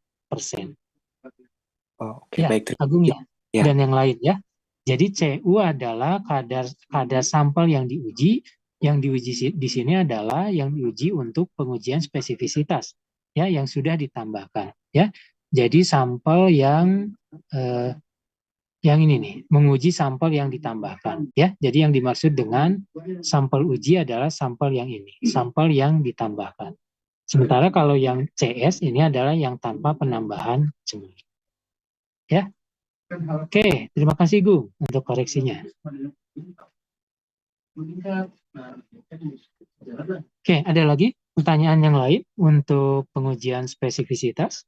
Oke, ya, baik. Agung ya. Dan yang lain ya. Jadi CU adalah kadar sampel yang diuji di sini adalah yang diuji untuk pengujian spesifisitas ya yang sudah ditambahkan ya. Jadi sampel yang ini nih, menguji sampel yang ditambahkan ya. Jadi yang dimaksud dengan sampel uji adalah sampel yang ini, sampel yang ditambahkan. Sementara kalau yang CS ini adalah yang tanpa penambahan cemaran. Ya. Oke, terima kasih Gung untuk koreksinya. Oke, ada lagi pertanyaan yang lain untuk pengujian spesifisitas?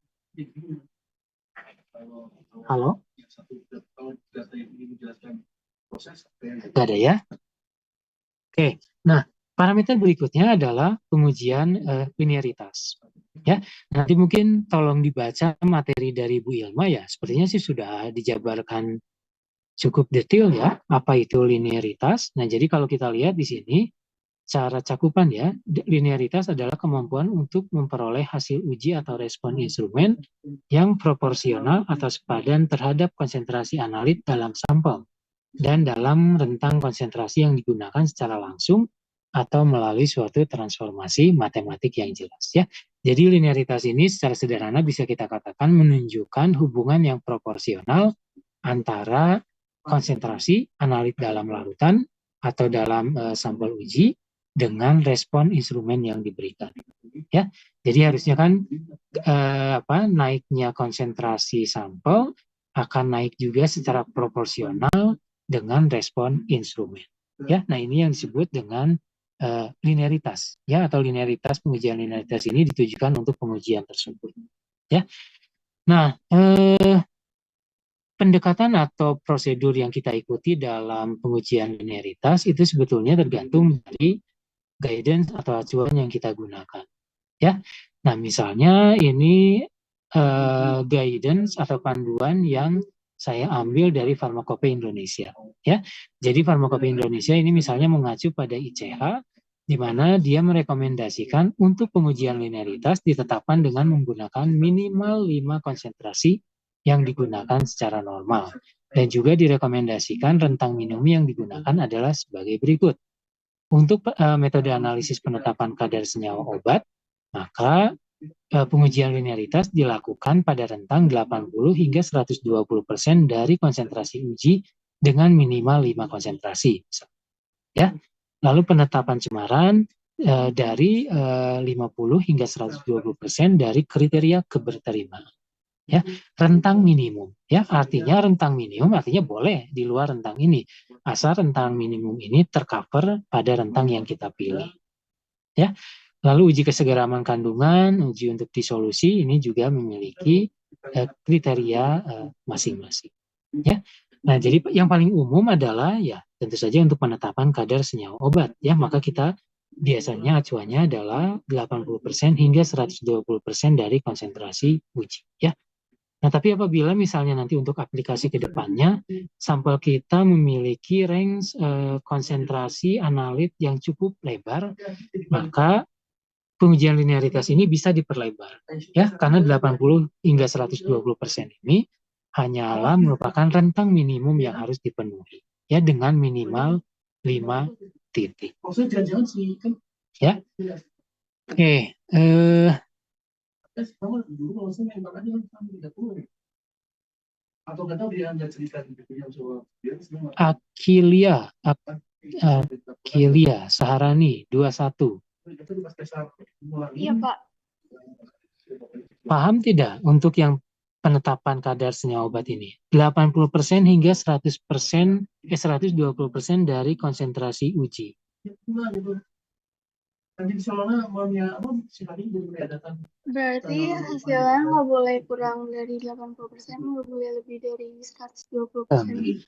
Halo? Gak ada ya? Oke, nah parameter berikutnya adalah pengujian linearitas. Ya, nanti mungkin tolong dibaca materi dari Bu Ilma ya. Sepertinya sih sudah dijabarkan cukup detail ya, apa itu linearitas. Nah, jadi kalau kita lihat di sini, cara cakupan ya, linearitas adalah kemampuan untuk memperoleh hasil uji atau respon instrumen yang proporsional atau sepadan terhadap konsentrasi analit dalam sampel dan dalam rentang konsentrasi yang digunakan secara langsung atau melalui suatu transformasi matematik yang jelas ya. Jadi linearitas ini secara sederhana bisa kita katakan menunjukkan hubungan yang proporsional antara konsentrasi analit dalam larutan atau dalam sampel uji dengan respon instrumen yang diberikan. Ya, jadi harusnya kan naiknya konsentrasi sampel akan naik juga secara proporsional dengan respon instrumen. Ya, nah ini yang disebut dengan linearitas. Ya, atau linearitas, pengujian linearitas ini ditujukan untuk pengujian tersebut. Ya, nah pendekatan atau prosedur yang kita ikuti dalam pengujian linearitas itu sebetulnya tergantung dari guidance atau acuan yang kita gunakan. Ya, nah misalnya ini guidance atau panduan yang saya ambil dari Farmakope Indonesia. Ya, jadi Farmakope Indonesia ini misalnya mengacu pada ICH, di mana dia merekomendasikan untuk pengujian linearitas ditetapkan dengan menggunakan minimal 5 konsentrasi yang digunakan secara normal. Dan juga direkomendasikan rentang minimum yang digunakan adalah sebagai berikut. Untuk metode analisis penetapan kadar senyawa obat, maka pengujian linearitas dilakukan pada rentang 80 hingga 120% dari konsentrasi uji dengan minimal 5 konsentrasi. Ya. Lalu penetapan cemaran dari 50 hingga 120% dari kriteria keberterimaan. Ya, rentang minimum. Ya, artinya rentang minimum artinya boleh di luar rentang ini. Asal rentang minimum ini tercover pada rentang yang kita pilih. Ya. Lalu uji kesegeraman kandungan, uji untuk disolusi ini juga memiliki kriteria masing-masing. Ya. Nah, jadi yang paling umum adalah ya tentu saja untuk penetapan kadar senyawa obat. Ya, maka kita biasanya acuannya adalah 80% hingga 120% dari konsentrasi uji. Ya. Nah, tapi apabila misalnya nanti untuk aplikasi ke depannya, sampel kita memiliki range konsentrasi analit yang cukup lebar, maka pengujian linearitas ini bisa diperlebar. Ya, karena 80 hingga 120% ini hanyalah merupakan rentang minimum yang harus dipenuhi. Ya, dengan minimal 5 titik. Ya. Oke, Akilia Saharani 21. Iya, Pak. Paham tidak untuk yang penetapan kadar senyawa obat ini? 80% hingga 100%, 120% dari konsentrasi uji. Berarti hasilnya nggak boleh kurang dari 80%, nggak boleh lebih dari 120%.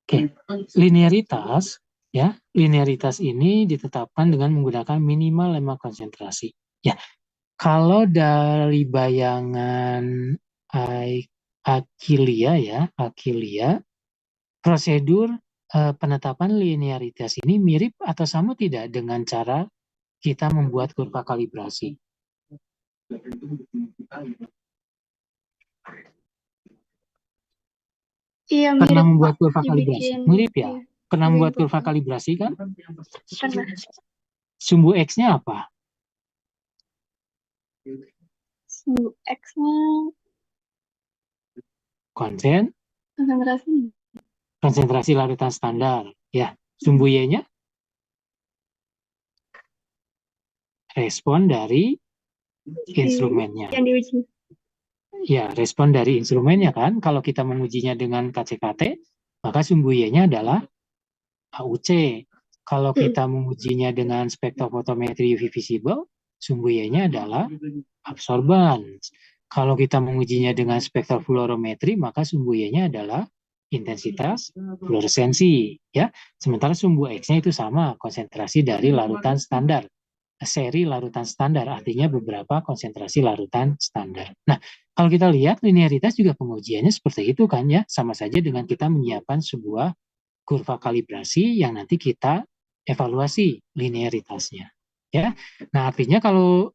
Oke, linearitas, ya, linearitas ini ditetapkan dengan menggunakan minimal 5 konsentrasi. Ya, kalau dari bayangan Akilia ya, Akilia, prosedur penetapan linearitas ini mirip atau sama tidak dengan cara kita membuat kurva kalibrasi? Iya, Pernah mirip, membuat Pak. kurva kalibrasi? Mirip ya? Iya. Pernah membuat kurva kalibrasi kan? Pernah. Sumbu X-nya apa? Sumbu X-nya konsentrasi larutan standar. Ya, sumbu Y-nya respon dari instrumennya. Yang diuji. Ya, respon dari instrumennya kan. Kalau kita mengujinya dengan KCKT, maka sumbu Y-nya adalah AUC. Kalau kita mengujinya dengan spektrofotometri UV visible, sumbu Y-nya adalah absorbance. Kalau kita mengujinya dengan spektrofluorometri, maka sumbu Y-nya adalah intensitas fluoresensi. Ya, sementara sumbu X-nya itu sama, konsentrasi dari larutan standar. seri larutan standar, artinya beberapa konsentrasi larutan standar. Nah, kalau kita lihat linearitas juga pengujiannya seperti itu kan ya, sama saja dengan kita menyiapkan sebuah kurva kalibrasi yang nanti kita evaluasi linearitasnya. Ya, nah artinya kalau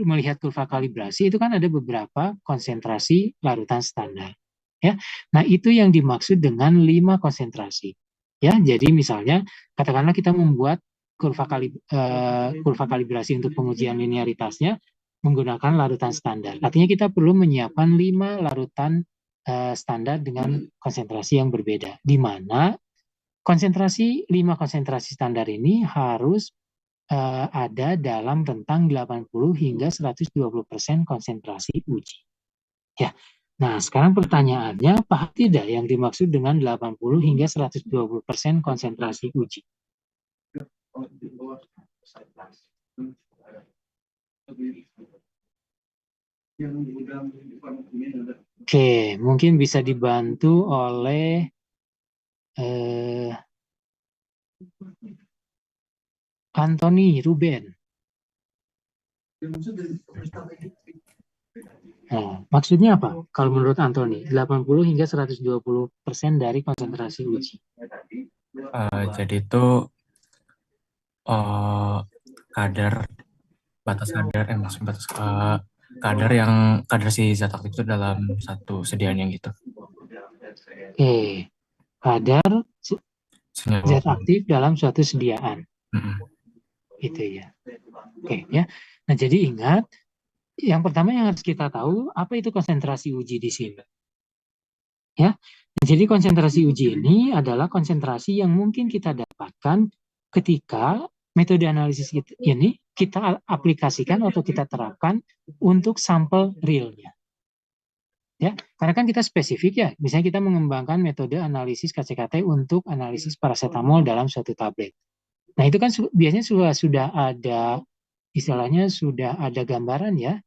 melihat kurva kalibrasi itu kan ada beberapa konsentrasi larutan standar. Ya, nah itu yang dimaksud dengan 5 konsentrasi. Ya, jadi misalnya katakanlah kita membuat kurva kalibrasi untuk pengujian linearitasnya menggunakan larutan standar. Artinya kita perlu menyiapkan 5 larutan standar dengan konsentrasi yang berbeda, di mana 5 konsentrasi standar ini harus ada dalam rentang 80 hingga 120% konsentrasi uji. Ya. Nah, sekarang pertanyaannya, paham tidak yang dimaksud dengan 80 hingga 120% konsentrasi uji? Oke, mungkin bisa dibantu oleh Anthony Ruben. Nah, maksudnya apa? Kalau menurut Anthony, 80 hingga 120% dari konsentrasi uji. Jadi itu batas kadar si zat aktif itu dalam satu sediaan yang gitu. Oke, kadar zat aktif dalam suatu sediaan. Itu ya. Oke ya. Nah, jadi ingat, yang pertama yang harus kita tahu, apa itu konsentrasi uji di sini. Ya. Jadi konsentrasi uji ini adalah konsentrasi yang mungkin kita dapatkan ketika metode analisis ini kita aplikasikan atau kita terapkan untuk sampel realnya. Ya, karena kan kita spesifik ya, misalnya kita mengembangkan metode analisis KCKT untuk analisis paracetamol dalam suatu tablet. Nah, itu kan biasanya sudah ada, istilahnya sudah ada gambaran ya,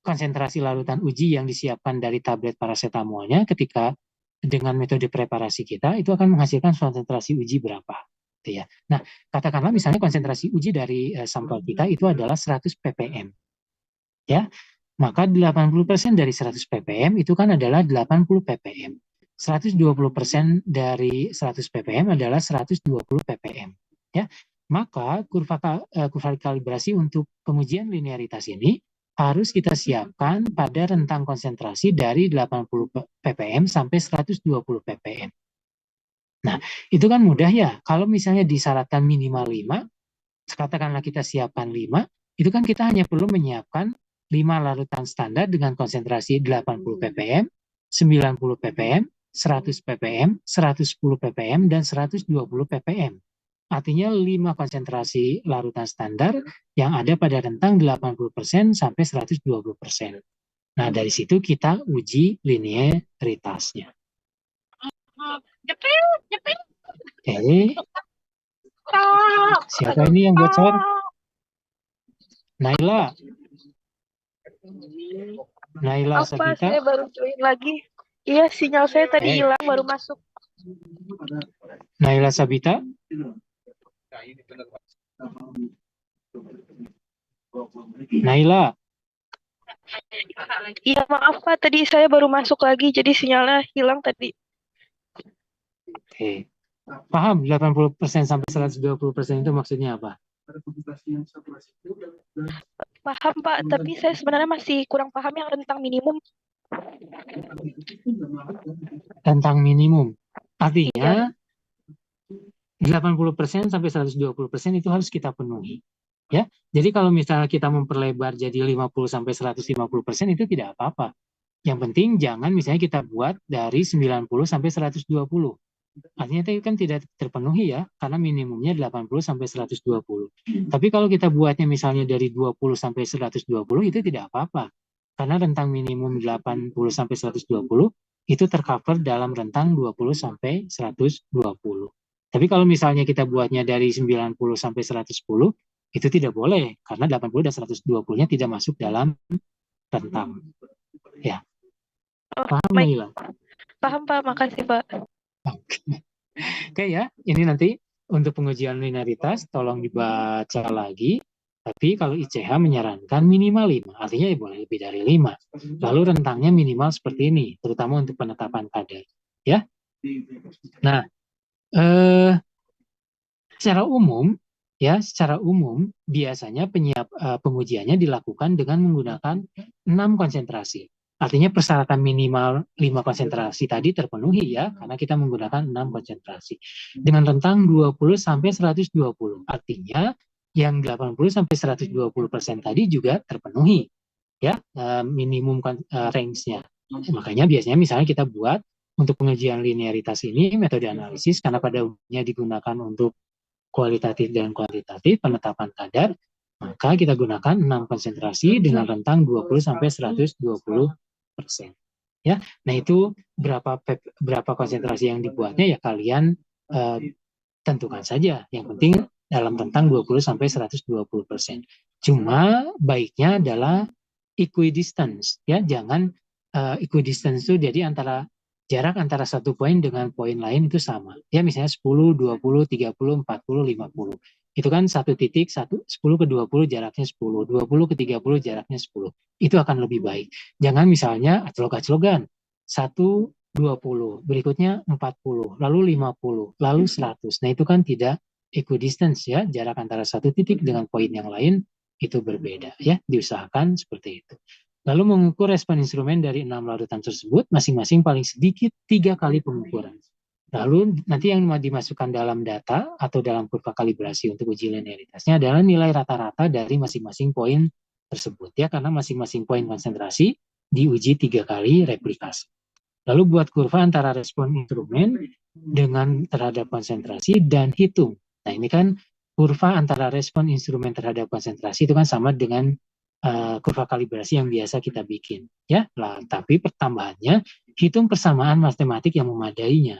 konsentrasi larutan uji yang disiapkan dari tablet paracetamolnya ketika dengan metode preparasi kita, itu akan menghasilkan konsentrasi uji berapa. Gitu ya. Nah, katakanlah misalnya konsentrasi uji dari sampel kita itu adalah 100 ppm. Ya, maka 80% dari 100 ppm itu kan adalah 80 ppm. 120% dari 100 ppm adalah 120 ppm. Ya, maka kurva kalibrasi untuk pengujian linearitas ini harus kita siapkan pada rentang konsentrasi dari 80 ppm sampai 120 ppm. Nah, itu kan mudah ya. Kalau misalnya disyaratkan minimal 5, katakanlah kita siapkan 5, itu kan kita hanya perlu menyiapkan 5 larutan standar dengan konsentrasi 80 ppm, 90 ppm, 100 ppm, 110 ppm, dan 120 ppm. Artinya 5 konsentrasi larutan standar yang ada pada rentang 80% sampai 120%. Nah, dari situ kita uji linearitasnya. Oke. Siapa ini yang bocor? Naila. Naila Sabita. Saya baru join lagi. Iya, sinyal saya tadi hilang baru masuk. Naila Sabita. Naila. Iya, maaf Pak, tadi saya baru masuk lagi jadi sinyalnya hilang tadi. Oke. Paham 80% sampai 120% itu maksudnya apa? Paham Pak, tapi saya sebenarnya masih kurang paham yang rentang minimum. Rentang minimum. Artinya 80% sampai 120% itu harus kita penuhi. Ya. Jadi kalau misalnya kita memperlebar jadi 50 sampai 150% itu tidak apa-apa. Yang penting jangan misalnya kita buat dari 90 sampai 120. Artinya itu kan tidak terpenuhi ya, karena minimumnya 80 sampai 120. Tapi kalau kita buatnya misalnya dari 20 sampai 120 itu tidak apa-apa. Karena rentang minimum 80 sampai 120 itu tercover dalam rentang 20 sampai 120. Tapi kalau misalnya kita buatnya dari 90 sampai 110 itu tidak boleh karena 80 dan 120-nya tidak masuk dalam rentang. Ya. Paham Naila? Paham Pak, makasih Pak. Oke ya, ini nanti untuk pengujian linearitas tolong dibaca lagi. Tapi kalau ICH menyarankan minimal 5, artinya ya boleh lebih dari 5. Lalu rentangnya minimal seperti ini, terutama untuk penetapan kadar. Ya. Nah, secara umum biasanya pengujiannya dilakukan dengan menggunakan 6 konsentrasi. Artinya persyaratan minimal 5 konsentrasi tadi terpenuhi ya, karena kita menggunakan 6 konsentrasi. Dengan rentang 20 sampai 120. Artinya yang 80 sampai 120% tadi juga terpenuhi ya, minimum range-nya. Makanya biasanya misalnya kita buat untuk pengujian linearitas ini metode analisis karena pada umumnya digunakan untuk kualitatif dan kuantitatif penetapan kadar, maka kita gunakan 6 konsentrasi dengan rentang 20 sampai 120%. Ya, nah itu berapa konsentrasi yang dibuatnya ya kalian tentukan saja. Yang penting dalam rentang 20 sampai 120%. Cuma baiknya adalah equidistance ya, jangan equidistance itu jadi jarak antara satu poin dengan poin lain itu sama. Ya misalnya 10, 20, 30, 40, 50. Itu kan satu titik, 10 ke 20 jaraknya 10, 20 ke 30 jaraknya 10. Itu akan lebih baik. Jangan misalnya aclok-aclokan. 1, 20, berikutnya 40, lalu 50, lalu 100. Nah itu kan tidak equidistance ya, jarak antara satu titik dengan poin yang lain itu berbeda ya, diusahakan seperti itu. Lalu mengukur respon instrumen dari 6 larutan tersebut masing-masing paling sedikit 3 kali pengukuran. Lalu nanti yang dimasukkan dalam data atau dalam kurva kalibrasi untuk uji linearitasnya adalah nilai rata-rata dari masing-masing poin tersebut ya, karena masing-masing poin konsentrasi diuji 3 kali replikasi. Lalu buat kurva antara respon instrumen dengan terhadap konsentrasi dan hitung. Nah ini kan kurva antara respon instrumen terhadap konsentrasi itu kan sama dengan kurva kalibrasi yang biasa kita bikin. Ya, lah, tapi pertambahannya hitung persamaan matematik yang memadainya.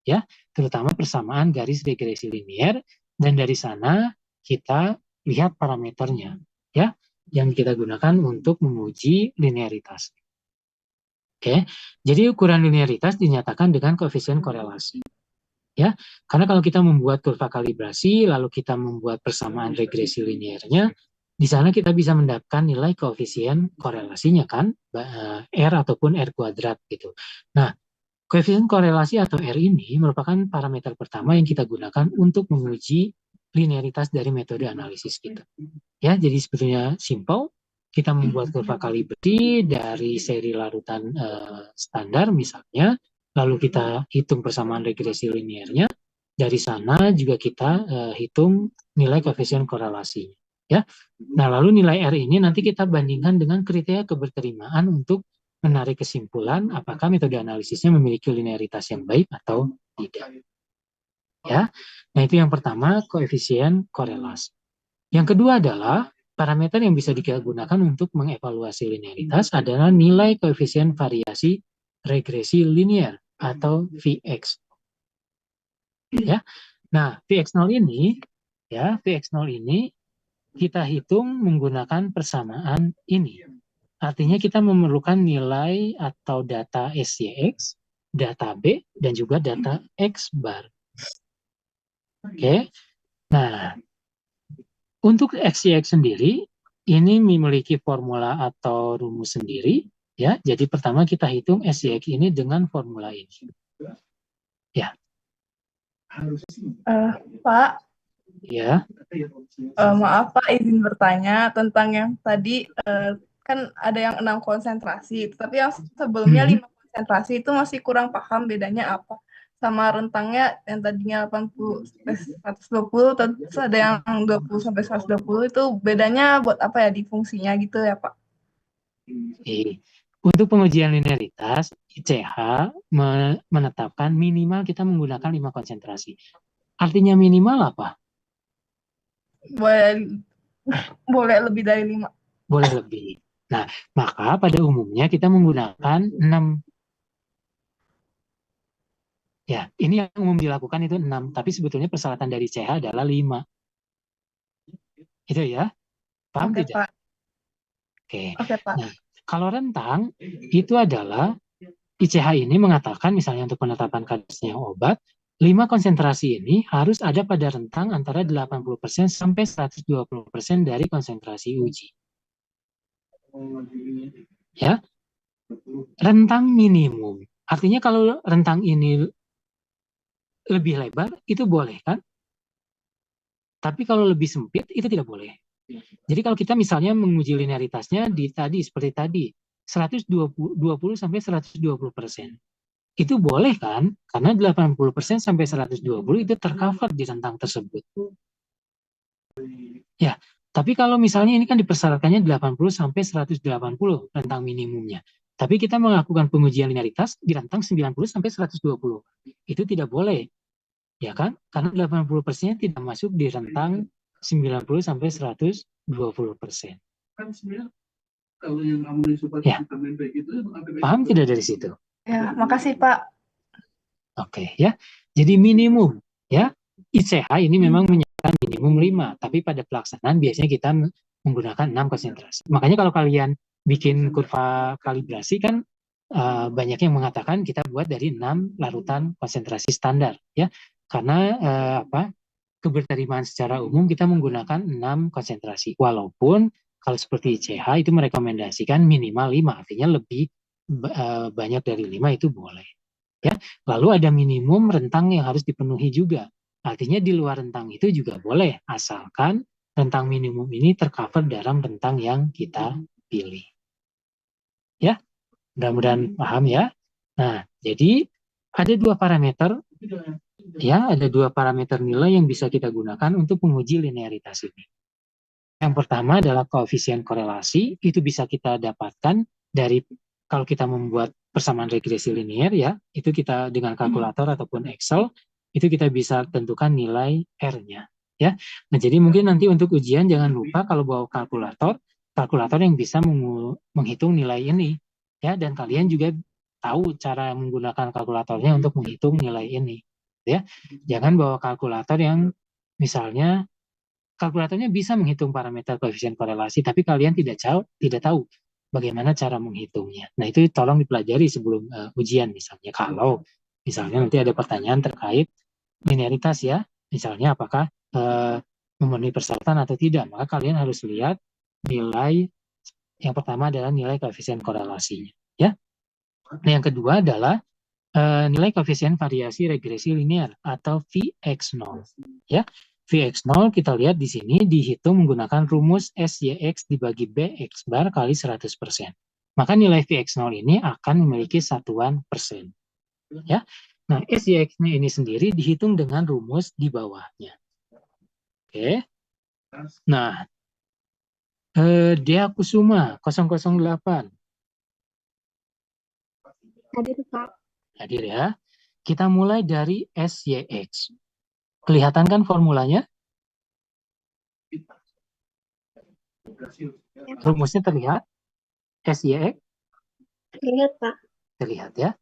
Ya, terutama persamaan garis regresi linier, dan dari sana kita lihat parameternya. Ya, yang kita gunakan untuk menguji linearitas. Oke, jadi ukuran linearitas dinyatakan dengan koefisien korelasi. Ya, karena kalau kita membuat kurva kalibrasi, lalu kita membuat persamaan regresi liniernya, di sana kita bisa mendapatkan nilai koefisien korelasinya kan, R ataupun R kuadrat gitu. Nah, koefisien korelasi atau R ini merupakan parameter pertama yang kita gunakan untuk menguji linearitas dari metode analisis kita. Ya, jadi sebetulnya simple. Kita membuat kurva kalibrasi dari seri larutan standar misalnya, lalu kita hitung persamaan regresi liniernya. Dari sana juga kita hitung nilai koefisien korelasi. Ya, nah lalu nilai R ini nanti kita bandingkan dengan kriteria keberterimaan untuk menarik kesimpulan apakah metode analisisnya memiliki linearitas yang baik atau tidak. Ya, nah itu yang pertama koefisien korelasi. Yang kedua adalah parameter yang bisa digunakan untuk mengevaluasi linearitas adalah nilai koefisien variasi regresi linier atau Vx. Ya, nah Vx0 ini kita hitung menggunakan persamaan ini. Artinya kita memerlukan nilai atau data SYX, data B, dan juga data X bar. Oke, nah untuk XYX sendiri, ini memiliki formula atau rumus sendiri. Ya, jadi pertama kita hitung SYX ini dengan formula ini. Ya. Pak. Ya. Maaf Pak, izin bertanya tentang yang tadi kan ada yang 6 konsentrasi, tapi yang sebelumnya 5 konsentrasi itu masih kurang paham bedanya apa sama rentangnya yang tadinya 80 sampai 120, terus ada yang 20 sampai 120 itu bedanya buat apa ya di fungsinya gitu ya Pak? Untuk pengujian linearitas, ICH menetapkan minimal kita menggunakan 5 konsentrasi. Artinya minimal apa? Boleh lebih dari 5. Boleh lebih. Nah, maka pada umumnya kita menggunakan 6. Ya, ini yang umum dilakukan itu 6, tapi sebetulnya persyaratan dari CH adalah 5. Itu ya. Paham tidak? Pak. Oke. Pak. Nah, kalau rentang itu adalah ICH ini mengatakan misalnya untuk penetapan kadarnya obat, 5 konsentrasi ini harus ada pada rentang antara 80% sampai 120% dari konsentrasi uji. Ya, rentang minimum. Artinya kalau rentang ini lebih lebar, itu boleh kan? Tapi kalau lebih sempit, itu tidak boleh. Jadi kalau kita misalnya menguji linearitasnya seperti tadi, 120 sampai 120%. Itu boleh kan? Karena 80% sampai 120 itu tercover di rentang tersebut. Ya, tapi kalau misalnya ini kan dipersyaratkannya 80 sampai 180 rentang minimumnya. Tapi kita melakukan pengujian linearitas di rentang 90 sampai 120. Itu tidak boleh. Ya kan? Karena 80% tidak masuk di rentang 90 sampai 120%. Kan sebenarnya kalau yang amunisi Ya. Paham tidak dari situ? Ya, makasih Pak. Oke, ya. Jadi minimum, ya. ICH ini memang menyatakan minimum 5, tapi pada pelaksanaan biasanya kita menggunakan 6 konsentrasi. Makanya kalau kalian bikin kurva kalibrasi kan banyak yang mengatakan kita buat dari 6 larutan konsentrasi standar, ya. Karena keberterimaan secara umum kita menggunakan 6 konsentrasi. Walaupun kalau seperti ICH itu merekomendasikan minimal 5, artinya lebih banyak dari 5 itu boleh. Ya, lalu ada minimum rentang yang harus dipenuhi juga. Artinya di luar rentang itu juga boleh, asalkan rentang minimum ini tercover dalam rentang yang kita pilih. Ya, mudah-mudahan paham ya. Nah, jadi ada 2 parameter, ya, ada 2 parameter nilai yang bisa kita gunakan untuk menguji linearitas ini. Yang pertama adalah koefisien korelasi, itu bisa kita dapatkan dari kalau kita membuat persamaan regresi linear, ya, itu kita dengan kalkulator ataupun Excel, itu kita bisa tentukan nilai R-nya, ya. Nah, jadi mungkin nanti untuk ujian jangan lupa kalau bawa kalkulator yang bisa menghitung nilai ini, ya, dan kalian juga tahu cara menggunakan kalkulatornya untuk menghitung nilai ini, ya. Jangan bawa kalkulator yang misalnya kalkulatornya bisa menghitung parameter koefisien korelasi, tapi kalian tidak tahu bagaimana cara menghitungnya. Nah, itu tolong dipelajari sebelum ujian misalnya. Kalau misalnya nanti ada pertanyaan terkait linearitas, ya, misalnya apakah memenuhi persyaratan atau tidak, maka kalian harus lihat nilai yang pertama adalah nilai koefisien korelasinya, ya. Nah, yang kedua adalah nilai koefisien variasi regresi linear atau Vx0, ya. Vx0 kita lihat di sini dihitung menggunakan rumus SYX dibagi BX bar kali 100%. Maka nilai Vx0 ini akan memiliki satuan persen. Ya. Nah, SYX-nya ini sendiri dihitung dengan rumus di bawahnya. Oke. Nah, Dea Kusuma 008. Hadir, Pak. Hadir ya. Kita mulai dari SYX. Kelihatan kan formulanya? Rumusnya terlihat? SYX? Terlihat, Pak. Terlihat ya.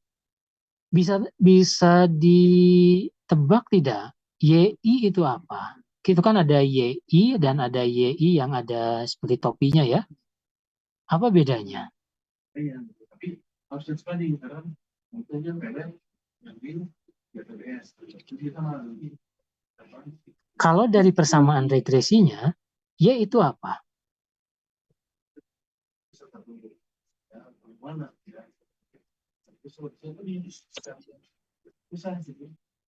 Bisa ditebak tidak? YI itu apa? Itu kan ada YI dan ada YI yang ada seperti topinya ya. Apa bedanya? Kalau dari persamaan regresinya, Y itu apa?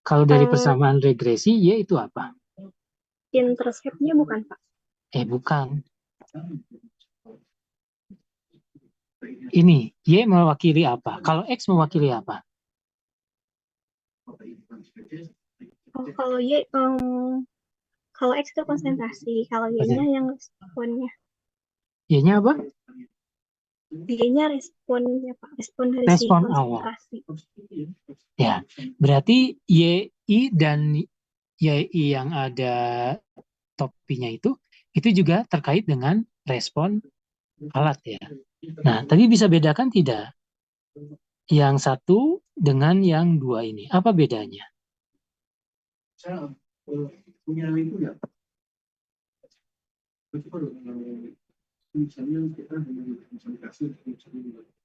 Kalau dari persamaan regresi, Y itu apa? Interceptnya bukan, Pak? Bukan. Ini, Y mewakili apa? Kalau X mewakili apa? Oh, kalau Y, kalau X itu konsentrasi, kalau Y-nya yang responnya. Y-nya apa? Y-nya responnya, Pak. Respon dari respon konsentrasi. Awal. Ya, berarti YI dan YI yang ada topinya itu juga terkait dengan respon alat ya. Nah, tadi bisa bedakan tidak? Yang satu dengan yang dua ini. Apa bedanya?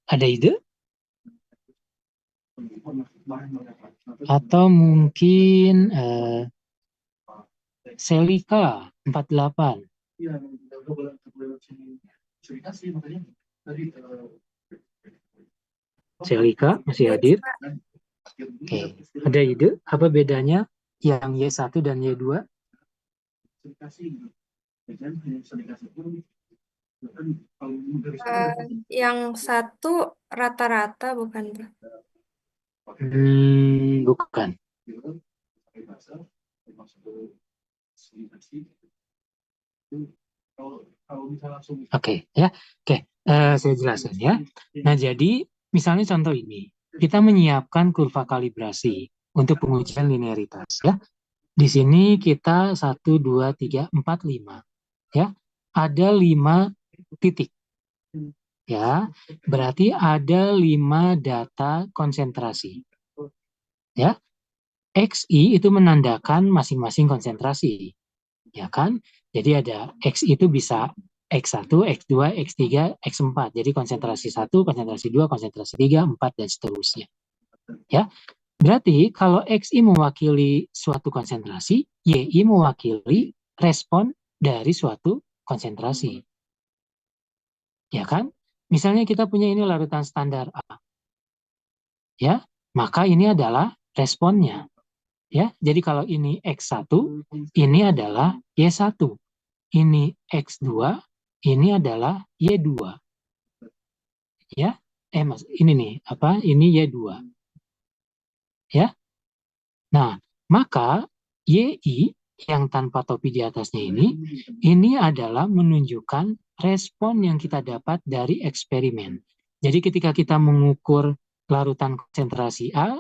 Ada ide? Atau mungkin Selika 48. Selika masih hadir? Oke, ada ide apa bedanya yang Y1 dan Y2? Yang satu rata-rata bukan, Pak? Bukan. Oke, ya. Oke, saya jelaskan ya. Nah, jadi misalnya contoh ini, kita menyiapkan kurva kalibrasi untuk pengujian linearitas ya. Di sini kita 1, 2, 3, 4, 5 ya. Ada 5 titik. Ya, berarti ada 5 data konsentrasi. Ya. XI itu menandakan masing-masing konsentrasi. Ya kan? Jadi ada X itu bisa X1, X2, X3, X4. Jadi konsentrasi 1, konsentrasi 2, konsentrasi 3, 4, dan seterusnya. Ya. Berarti kalau XI mewakili suatu konsentrasi, YI mewakili respon dari suatu konsentrasi. Ya kan? Misalnya kita punya ini larutan standar A. Ya, maka ini adalah responnya. Ya, jadi kalau ini X1, ini adalah Y1. Ini X2, ini adalah Y2. Ya, Mas, ini nih, apa? Ini Y2. Ya. Nah, maka YI yang tanpa topi di atasnya ini adalah menunjukkan respon yang kita dapat dari eksperimen. Jadi ketika kita mengukur larutan konsentrasi A,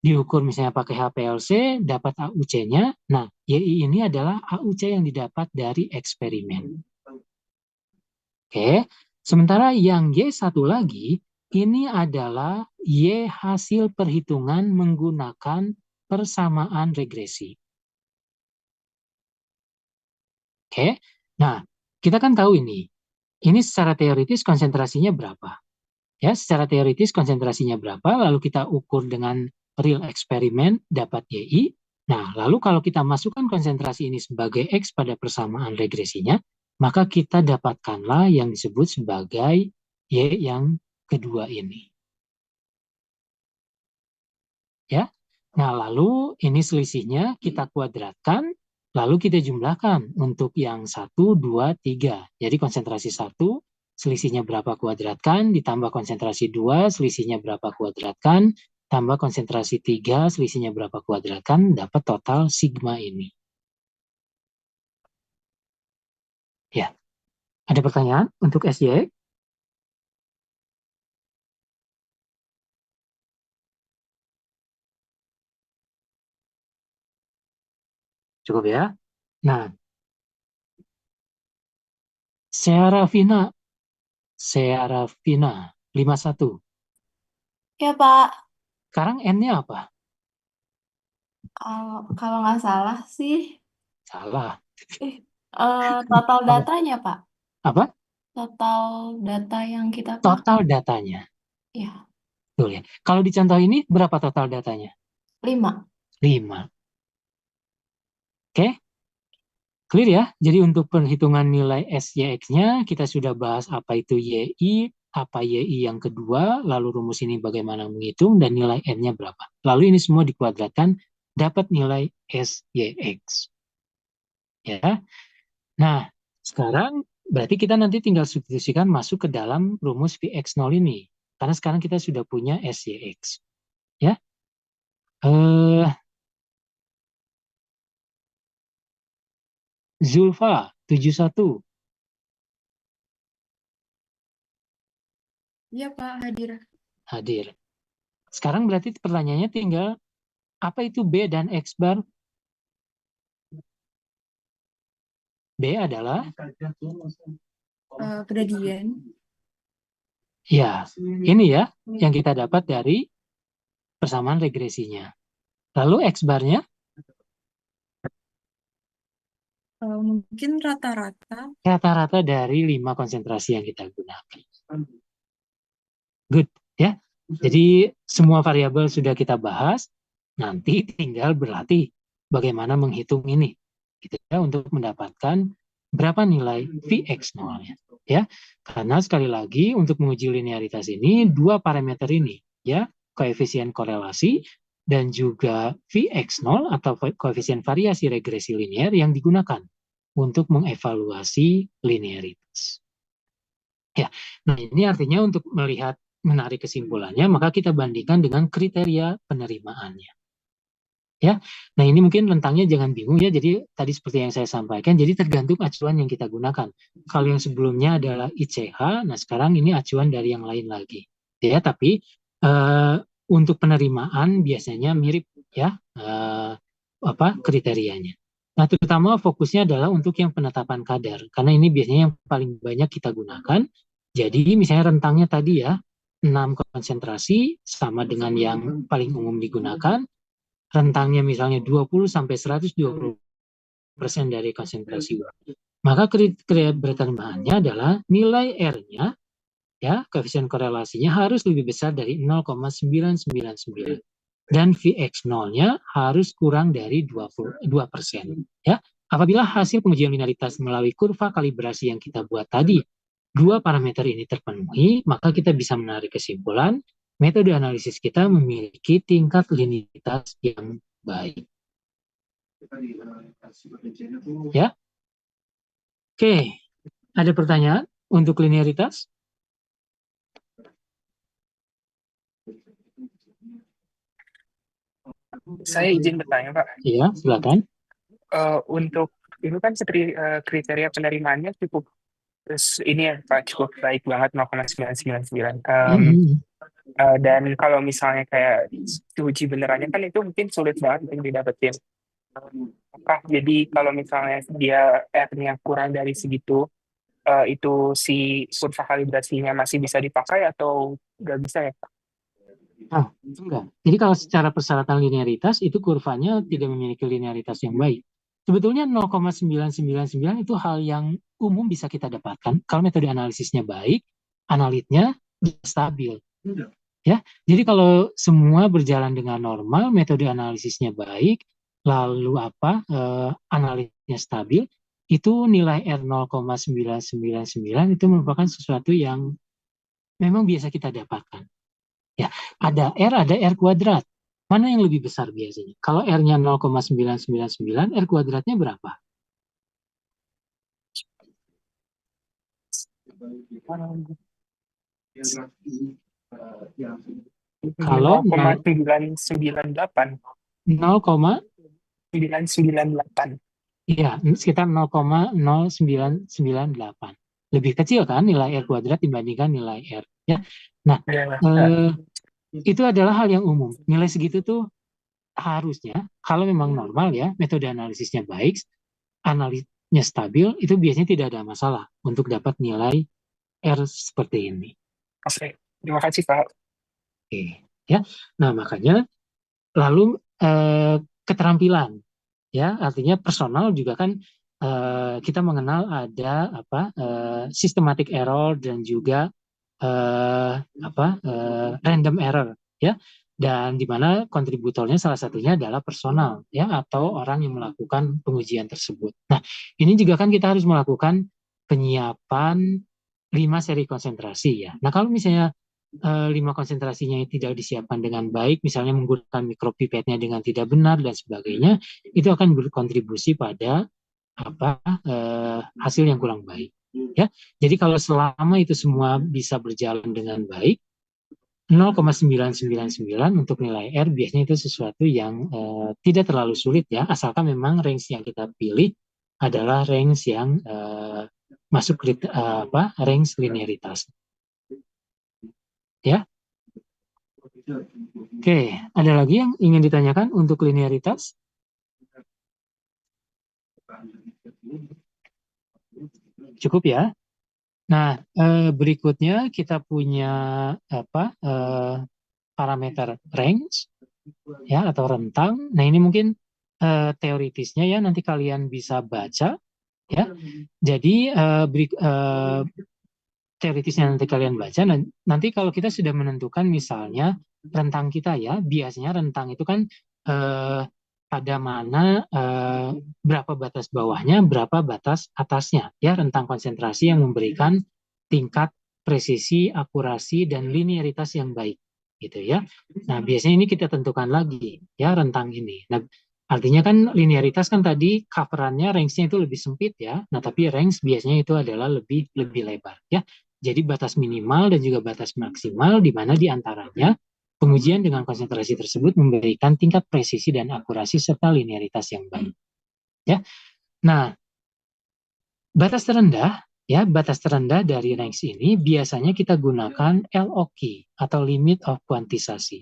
diukur misalnya pakai HPLC, dapat AUC-nya. Nah, YI ini adalah AUC yang didapat dari eksperimen. Oke, sementara yang Y1 lagi, ini adalah Y hasil perhitungan menggunakan persamaan regresi. Oke, nah kita kan tahu ini secara teoritis konsentrasinya berapa. Ya, secara teoritis konsentrasinya berapa, lalu kita ukur dengan real eksperimen, dapat YI. Nah, lalu kalau kita masukkan konsentrasi ini sebagai X pada persamaan regresinya, maka kita dapatkanlah yang disebut sebagai Y yang kedua ini. Ya, nah lalu ini selisihnya kita kuadratkan, lalu kita jumlahkan untuk yang 1, 2, 3. Jadi konsentrasi 1, selisihnya berapa kuadratkan, ditambah konsentrasi 2, selisihnya berapa kuadratkan, tambah konsentrasi 3, selisihnya berapa kuadratkan, dapat total sigma ini. Ya, ada pertanyaan untuk SY? Cukup ya? Nah, Serafina 51. Ya, Pak. Sekarang N-nya apa? Kalau nggak salah sih, Salah. total datanya, Pak. Apa? Total data yang kita pakai. Total datanya. Ya, Betul ya. Kalau di contoh ini berapa total datanya? 5. 5. Oke. Clear ya? Jadi untuk perhitungan nilai SYX-nya kita sudah bahas apa itu YI, apa YI yang kedua, lalu rumus ini bagaimana menghitung, dan nilai N-nya berapa. Lalu ini semua dikuadratkan, dapat nilai SYX. Ya. Nah, sekarang berarti kita nanti tinggal substitusikan masuk ke dalam rumus Vx0 ini. Karena sekarang kita sudah punya SYX. Ya. Zulfa 71. Iya, Pak, hadir. Hadir. Sekarang berarti pertanyaannya tinggal apa itu B dan X bar? B adalah Gradien. ya, ini ya yang kita dapat dari persamaan regresinya. Lalu X barnya? Mungkin rata-rata. Rata-rata dari 5 konsentrasi yang kita gunakan. Good, ya. Jadi semua variabel sudah kita bahas, nanti tinggal berlatih bagaimana menghitung ini, gitu ya, untuk mendapatkan berapa nilai Vx0-nya, ya. Karena sekali lagi untuk menguji linearitas ini dua parameter ini, ya, koefisien korelasi dan juga Vx0 atau koefisien variasi regresi linear yang digunakan untuk mengevaluasi linearitas. Ya, nah ini artinya untuk menarik kesimpulannya, maka kita bandingkan dengan kriteria penerimaannya. Ya, nah ini mungkin rentangnya jangan bingung ya. Jadi tadi seperti yang saya sampaikan, jadi tergantung acuan yang kita gunakan. Kalau yang sebelumnya adalah ICH, nah sekarang ini acuan dari yang lain lagi. Ya, tapi untuk penerimaan biasanya mirip ya kriterianya. Nah, terutama fokusnya adalah untuk yang penetapan kadar, karena ini biasanya yang paling banyak kita gunakan. Jadi misalnya rentangnya tadi ya 6 konsentrasi sama dengan yang paling umum digunakan. Rentangnya misalnya 20 sampai 120% dari konsentrasi. Maka kriteria penerimaannya adalah nilai R-nya, ya, koefisien korelasinya harus lebih besar dari 0,999 dan Vx0-nya harus kurang dari 2%. Ya, apabila hasil pengujian linearitas melalui kurva kalibrasi yang kita buat tadi, dua parameter ini terpenuhi, maka kita bisa menarik kesimpulan metode analisis kita memiliki tingkat linearitas yang baik. Ya. Oke, ada pertanyaan untuk linearitas? Saya izin bertanya, Pak. Iya, silakan. Untuk itu kan kriteria penerimaannya cukup ini ya Pak, cukup baik banget 0,999. Dan kalau misalnya kayak uji benerannya kan itu mungkin sulit banget untuk didapetin. Jadi kalau misalnya dia R-nya kurang dari segitu, itu si kurva kalibrasinya masih bisa dipakai atau nggak bisa ya Pak? Enggak. Jadi kalau secara persyaratan linearitas itu kurvanya tidak memiliki linearitas yang baik. Sebetulnya 0,999 itu hal yang umum bisa kita dapatkan kalau metode analisisnya baik, analitnya stabil. Ya, jadi kalau semua berjalan dengan normal, metode analisisnya baik, lalu analitnya stabil, itu nilai R 0,999 itu merupakan sesuatu yang memang biasa kita dapatkan. Ya, ada R kuadrat. Mana yang lebih besar biasanya? Kalau R-nya 0,999, R kuadratnya berapa? Kalau 0,998. 0,998. Iya, sekitar 0,0998. Lebih kecil kan nilai R kuadrat dibandingkan nilai R. Ya. Nah, itu adalah hal yang umum. Nilai segitu tuh harusnya, kalau memang normal ya, metode analisisnya baik, analisnya stabil, itu biasanya tidak ada masalah untuk dapat nilai R seperti ini. Oke, terima kasih Pak. Oke, ya. Nah, makanya lalu keterampilan, ya, artinya personal juga kan kita mengenal ada systematic error dan juga random error, ya, dan di mana kontributornya salah satunya adalah personal, ya, atau orang yang melakukan pengujian tersebut. Nah, ini juga kan kita harus melakukan penyiapan 5 seri konsentrasi, ya. Nah, kalau misalnya 5 konsentrasinya tidak disiapkan dengan baik, misalnya menggunakan mikropipetnya dengan tidak benar dan sebagainya, itu akan berkontribusi pada hasil yang kurang baik. Ya, jadi kalau selama itu semua bisa berjalan dengan baik, 0,999 untuk nilai R biasanya itu sesuatu yang tidak terlalu sulit ya, asalkan memang range yang kita pilih adalah range yang masuk range linearitas. Ya. Oke, ada lagi yang ingin ditanyakan untuk linearitas? Cukup ya. Nah, berikutnya kita punya parameter range ya atau rentang. Nah, ini mungkin teoritisnya ya, nanti kalian bisa baca ya. Jadi teoritisnya nanti kalian baca. Nanti kalau kita sudah menentukan misalnya rentang kita ya, biasanya rentang itu kan pada mana berapa batas bawahnya, berapa batas atasnya, ya rentang konsentrasi yang memberikan tingkat presisi, akurasi, dan linearitas yang baik, gitu ya. Nah biasanya ini kita tentukan lagi ya rentang ini. Nah artinya kan linearitas kan tadi coverannya range-nya itu lebih sempit ya. Nah tapi range biasanya itu adalah lebih lebar ya. Jadi batas minimal dan juga batas maksimal di mana di antaranya pengujian dengan konsentrasi tersebut memberikan tingkat presisi dan akurasi serta linearitas yang baik. Ya. Nah, batas terendah ya, batas terendah dari range ini biasanya kita gunakan LOQ atau limit of kuantisasi.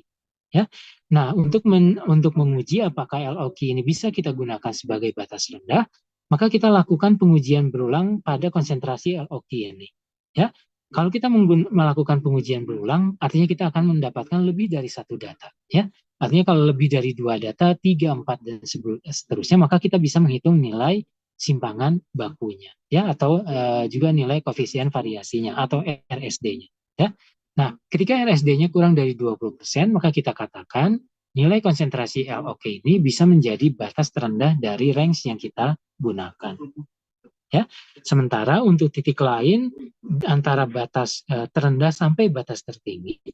Ya. Nah, untuk menguji apakah LOQ ini bisa kita gunakan sebagai batas rendah, maka kita lakukan pengujian berulang pada konsentrasi LOQ ini. Ya. Kalau kita melakukan pengujian berulang, artinya kita akan mendapatkan lebih dari satu data. Ya. Artinya kalau lebih dari 2 data, 3, 4, dan seterusnya, maka kita bisa menghitung nilai simpangan bakunya. Ya, atau juga nilai koefisien variasinya, atau RSD-nya. Ya. Nah, ketika RSD-nya kurang dari 20%, maka kita katakan nilai konsentrasi LOQ ini bisa menjadi batas terendah dari range yang kita gunakan. Ya, sementara untuk titik lain antara batas terendah sampai batas tertinggi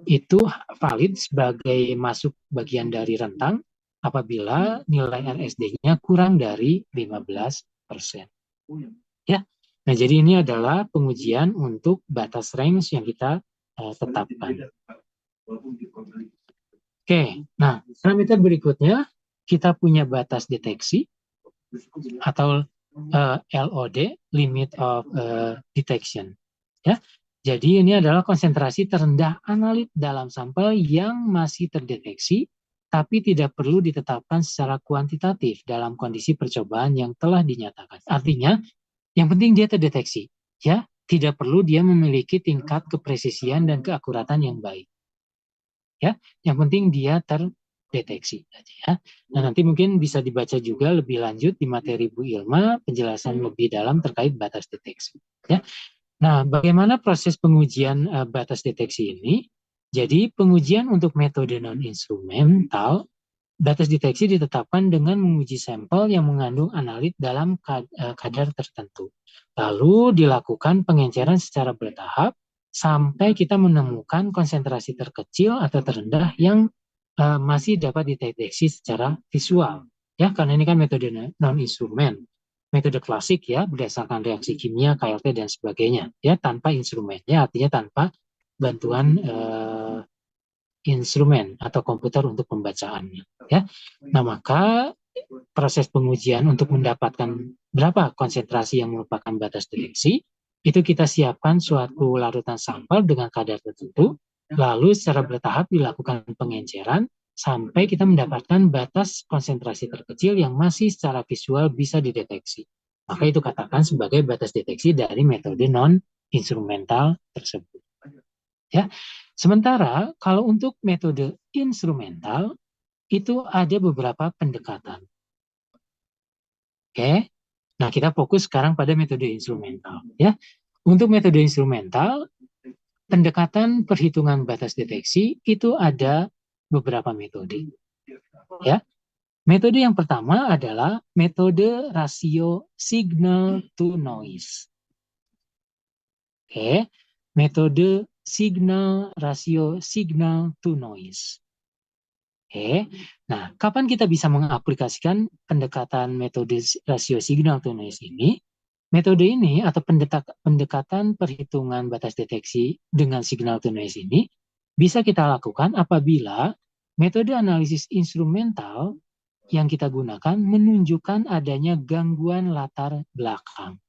itu valid sebagai masuk bagian dari rentang apabila nilai RSD-nya kurang dari 15%. Ya, nah jadi ini adalah pengujian untuk batas range yang kita tetapkan. Oke, nah parameter berikutnya kita punya batas deteksi atau LOD, limit of detection. Ya, jadi ini adalah konsentrasi terendah analit dalam sampel yang masih terdeteksi, tapi tidak perlu ditetapkan secara kuantitatif dalam kondisi percobaan yang telah dinyatakan. Artinya, yang penting dia terdeteksi, ya, tidak perlu dia memiliki tingkat kepresisian dan keakuratan yang baik. Ya, yang penting dia terdeteksi ya. Nah, nanti mungkin bisa dibaca juga lebih lanjut di materi Bu Ilma penjelasan lebih dalam terkait batas deteksi ya. Nah, bagaimana proses pengujian batas deteksi ini? Jadi, pengujian untuk metode non-instrumental, batas deteksi ditetapkan dengan menguji sampel yang mengandung analit dalam kadar tertentu. Lalu dilakukan pengenceran secara bertahap sampai kita menemukan konsentrasi terkecil atau terendah yang masih dapat dideteksi secara visual. Ya, karena ini kan metode non-instrumen. Metode klasik ya, berdasarkan reaksi kimia, KLT, dan sebagainya. Ya, tanpa instrumennya, artinya tanpa bantuan instrumen atau komputer untuk pembacaannya. Ya, nah maka proses pengujian untuk mendapatkan berapa konsentrasi yang merupakan batas deteksi, itu kita siapkan suatu larutan sampel dengan kadar tertentu, lalu secara bertahap dilakukan pengenceran sampai kita mendapatkan batas konsentrasi terkecil yang masih secara visual bisa dideteksi. Maka itu katakan sebagai batas deteksi dari metode non-instrumental tersebut. Ya. Sementara kalau untuk metode instrumental itu ada beberapa pendekatan. Oke. Nah, kita fokus sekarang pada metode instrumental ya. Untuk metode instrumental, pendekatan perhitungan batas deteksi itu ada beberapa metode. Ya. Metode yang pertama adalah metode rasio signal to noise. Oke. Metode rasio signal to noise. Oke. Nah, kapan kita bisa mengaplikasikan pendekatan metode rasio signal to noise ini? Metode ini atau pendekatan perhitungan batas deteksi dengan signal to noise ini bisa kita lakukan apabila metode analisis instrumental yang kita gunakan menunjukkan adanya gangguan latar belakang.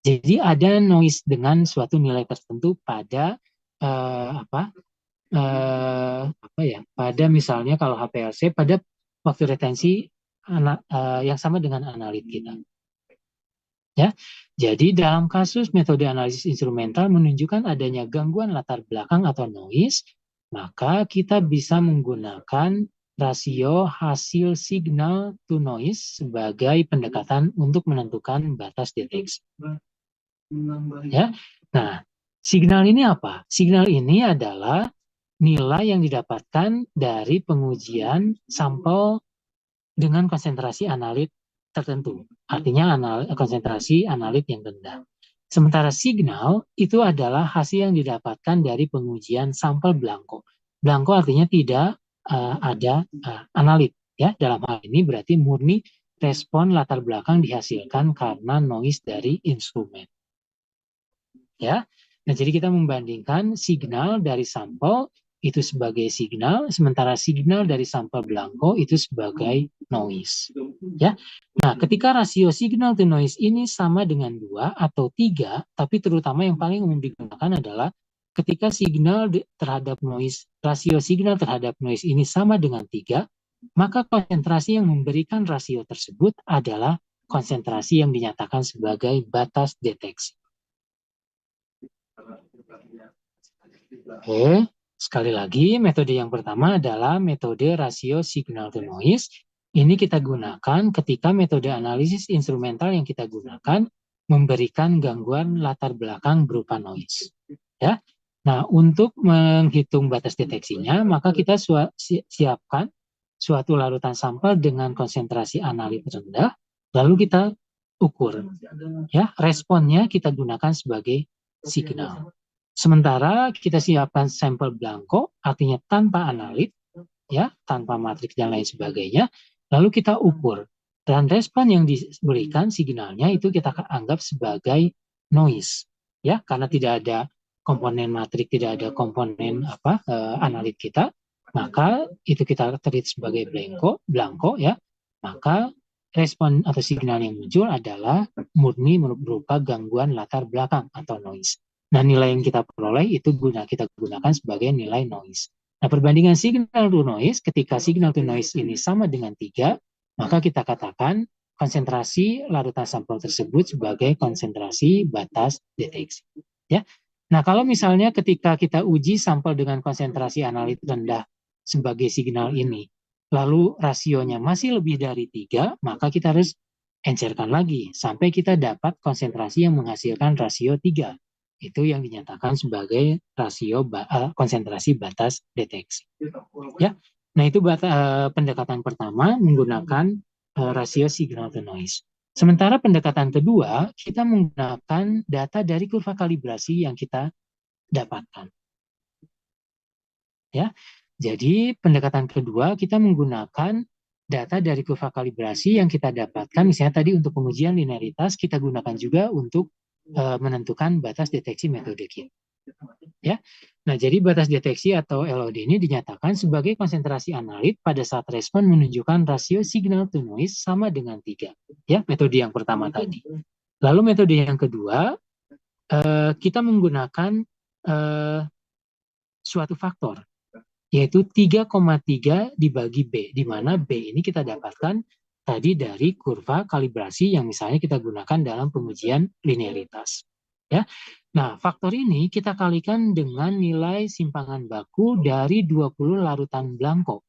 Jadi ada noise dengan suatu nilai tertentu pada pada misalnya kalau HPLC pada waktu retensi yang sama dengan analit kita. Ya, jadi dalam kasus metode analisis instrumental menunjukkan adanya gangguan latar belakang atau noise, maka kita bisa menggunakan rasio hasil signal to noise sebagai pendekatan untuk menentukan batas deteksi. Ya, nah Signal ini apa? Signal ini adalah nilai yang didapatkan dari pengujian sampel dengan konsentrasi analit tertentu. Artinya konsentrasi analit yang rendah. Sementara signal itu adalah hasil yang didapatkan dari pengujian sampel blanko. Blanko artinya tidak ada analit. Ya, dalam hal ini berarti murni respon latar belakang dihasilkan karena noise dari instrumen. Ya, nah jadi kita membandingkan signal dari sampel itu sebagai signal, sementara signal dari sampel blanko itu sebagai noise. Ya, nah ketika rasio signal to noise ini sama dengan 2 atau 3, tapi terutama yang paling umum digunakan adalah ketika signal terhadap noise, rasio signal terhadap noise ini sama dengan 3, maka konsentrasi yang memberikan rasio tersebut adalah konsentrasi yang dinyatakan sebagai batas deteksi. Oke, sekali lagi metode yang pertama adalah metode rasio signal to noise. Ini kita gunakan ketika metode analisis instrumental yang kita gunakan memberikan gangguan latar belakang berupa noise. Ya. Nah, untuk menghitung batas deteksinya, maka kita siapkan suatu larutan sampel dengan konsentrasi analit rendah, lalu kita ukur. Ya, responnya kita gunakan sebagai signal. Sementara kita siapkan sampel blanko, artinya tanpa analit, ya, tanpa matriks dan lain sebagainya, lalu kita ukur. Dan respon yang diberikan signalnya itu kita anggap sebagai noise, ya, karena tidak ada komponen matriks, tidak ada komponen analit kita, maka itu kita treat sebagai blanko, ya, maka respon atau signal yang muncul adalah murni berupa gangguan latar belakang atau noise. Nah, nilai yang kita peroleh itu kita gunakan sebagai nilai noise. Nah, perbandingan signal to noise, ketika signal to noise ini sama dengan 3, maka kita katakan konsentrasi larutan sampel tersebut sebagai konsentrasi batas deteksi. Ya. Nah, kalau misalnya ketika kita uji sampel dengan konsentrasi analit rendah sebagai signal ini, lalu rasionya masih lebih dari 3, maka kita harus encerkan lagi sampai kita dapat konsentrasi yang menghasilkan rasio 3. Itu yang dinyatakan sebagai rasio konsentrasi batas deteksi. Ya, nah itu pendekatan pertama menggunakan rasio signal to noise. Sementara pendekatan kedua kita menggunakan data dari kurva kalibrasi yang kita dapatkan. Ya, jadi pendekatan kedua kita menggunakan data dari kurva kalibrasi yang kita dapatkan. Misalnya tadi untuk pengujian linearitas kita gunakan juga untuk menentukan batas deteksi metode kita. Ya. Nah, jadi batas deteksi atau LOD ini dinyatakan sebagai konsentrasi analit pada saat respon menunjukkan rasio signal to noise sama dengan 3. Ya, metode yang pertama tadi. Lalu metode yang kedua, kita menggunakan suatu faktor, yaitu 3,3 dibagi B, di mana B ini kita dapatkan tadi dari kurva kalibrasi yang misalnya kita gunakan dalam pengujian linearitas. Ya. Nah, faktor ini kita kalikan dengan nilai simpangan baku dari 20 larutan blanko.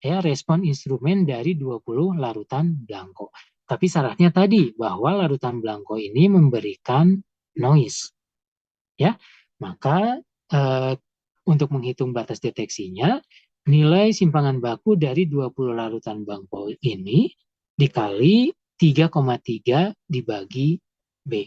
Ya, respon instrumen dari 20 larutan blanko. Tapi syaratnya tadi bahwa larutan blanko ini memberikan noise. Ya. Maka untuk menghitung batas deteksinya, nilai simpangan baku dari 20 larutan blanko ini dikali 3,3 dibagi B.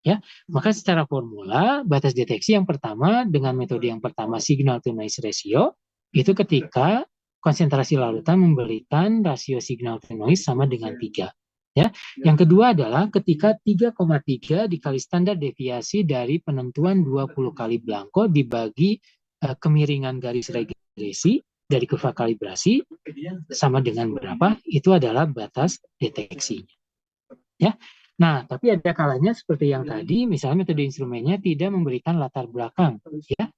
Ya, maka secara formula batas deteksi yang pertama dengan metode yang pertama signal to noise ratio itu ketika konsentrasi larutan memberikan rasio signal to noise sama dengan 3. Ya, yang kedua adalah ketika 3,3 dikali standar deviasi dari penentuan 20 kali blanko dibagi kemiringan garis regresi dari kurva kalibrasi sama dengan berapa, itu adalah batas deteksinya. Ya. Nah, tapi ada kalanya seperti yang tadi, misalnya metode instrumennya tidak memberikan latar belakang, ya,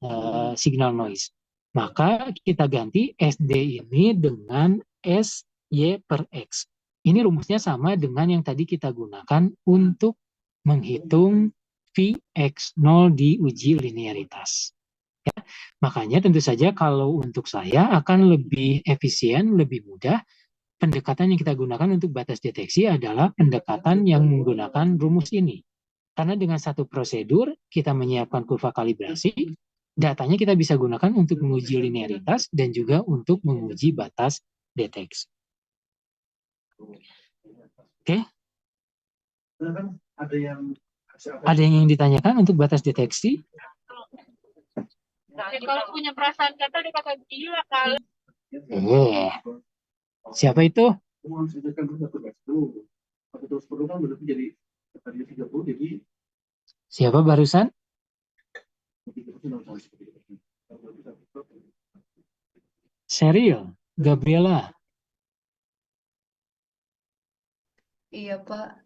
signal noise. Maka kita ganti SD ini dengan SY per X. Ini rumusnya sama dengan yang tadi kita gunakan untuk menghitung Vx0 di uji linearitas. Ya, makanya tentu saja kalau untuk saya akan lebih efisien, lebih mudah. Pendekatan yang kita gunakan untuk batas deteksi adalah pendekatan yang menggunakan rumus ini. Karena dengan satu prosedur kita menyiapkan kurva kalibrasi, datanya kita bisa gunakan untuk menguji linearitas dan juga untuk menguji batas deteksi. Oke. Ada yang ditanyakan untuk batas deteksi? Kalau punya perasaan kata dia kata gila kali. Siapa itu? Siapa barusan? Sheryl, Gabriela. Iya, Pak.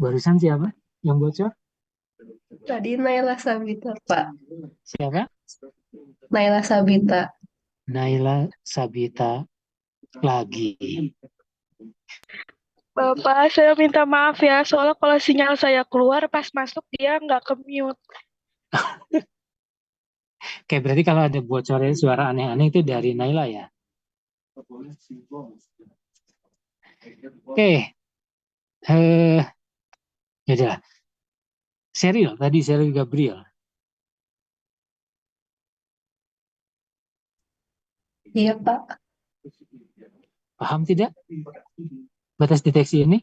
Barusan siapa yang bocor? Tadi Naila Sabita, Pak. Siapa? Naila Sabita. Naila Sabita lagi. Bapak, saya minta maaf ya, soalnya kalau sinyal saya keluar pas masuk dia nggak ke-mute. Oke, berarti kalau ada bocornya suara aneh-aneh itu dari Naila ya? Oke. Yaudah. Sheryl, tadi Sheryl Gabriel. Iya, Pak. Paham tidak batas deteksi ini?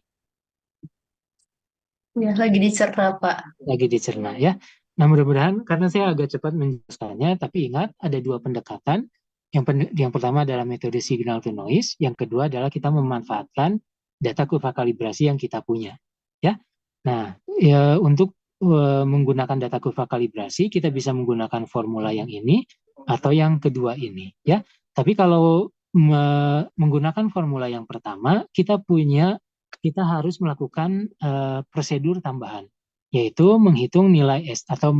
Ya, lagi dicerna, Pak. Lagi dicerna ya. Nah, mudah-mudahan karena saya agak cepat menjelaskannya, tapi ingat ada dua pendekatan. Yang pertama adalah metode signal to noise, yang kedua adalah kita memanfaatkan data kurva kalibrasi yang kita punya. Ya. Nah, ya, untuk menggunakan data kurva kalibrasi, kita bisa menggunakan formula yang ini atau yang kedua ini, ya. Tapi kalau menggunakan formula yang pertama, kita harus melakukan prosedur tambahan, yaitu menghitung nilai S atau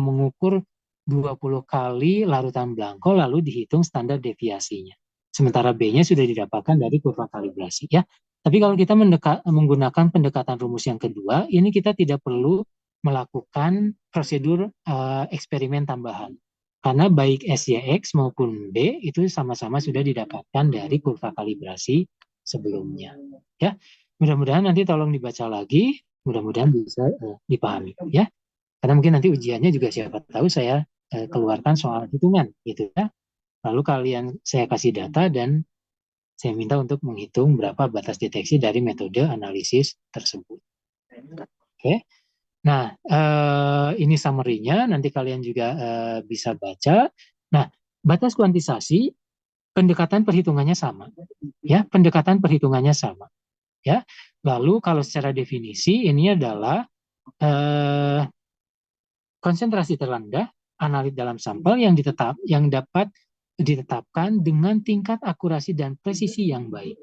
mengukur 20 kali larutan blanko lalu dihitung standar deviasinya. Sementara B-nya sudah didapatkan dari kurva kalibrasi, ya. Tapi kalau kita menggunakan pendekatan rumus yang kedua, ini kita tidak perlu melakukan prosedur eksperimen tambahan. Karena baik SYX maupun B itu sama-sama sudah didapatkan dari kurva kalibrasi sebelumnya. Ya, mudah-mudahan nanti tolong dibaca lagi, mudah-mudahan bisa dipahami. Ya, karena mungkin nanti ujiannya juga siapa tahu saya keluarkan soal hitungan, gitu ya. Lalu saya kasih data dan saya minta untuk menghitung berapa batas deteksi dari metode analisis tersebut. Oke. Nah, ini summary-nya, nanti kalian juga bisa baca. Nah, batas kuantisasi, pendekatan perhitungannya sama. Ya, pendekatan perhitungannya sama. Ya. Lalu kalau secara definisi, ini adalah konsentrasi terendah analit dalam sampel yang dapat ditetapkan dengan tingkat akurasi dan presisi yang baik.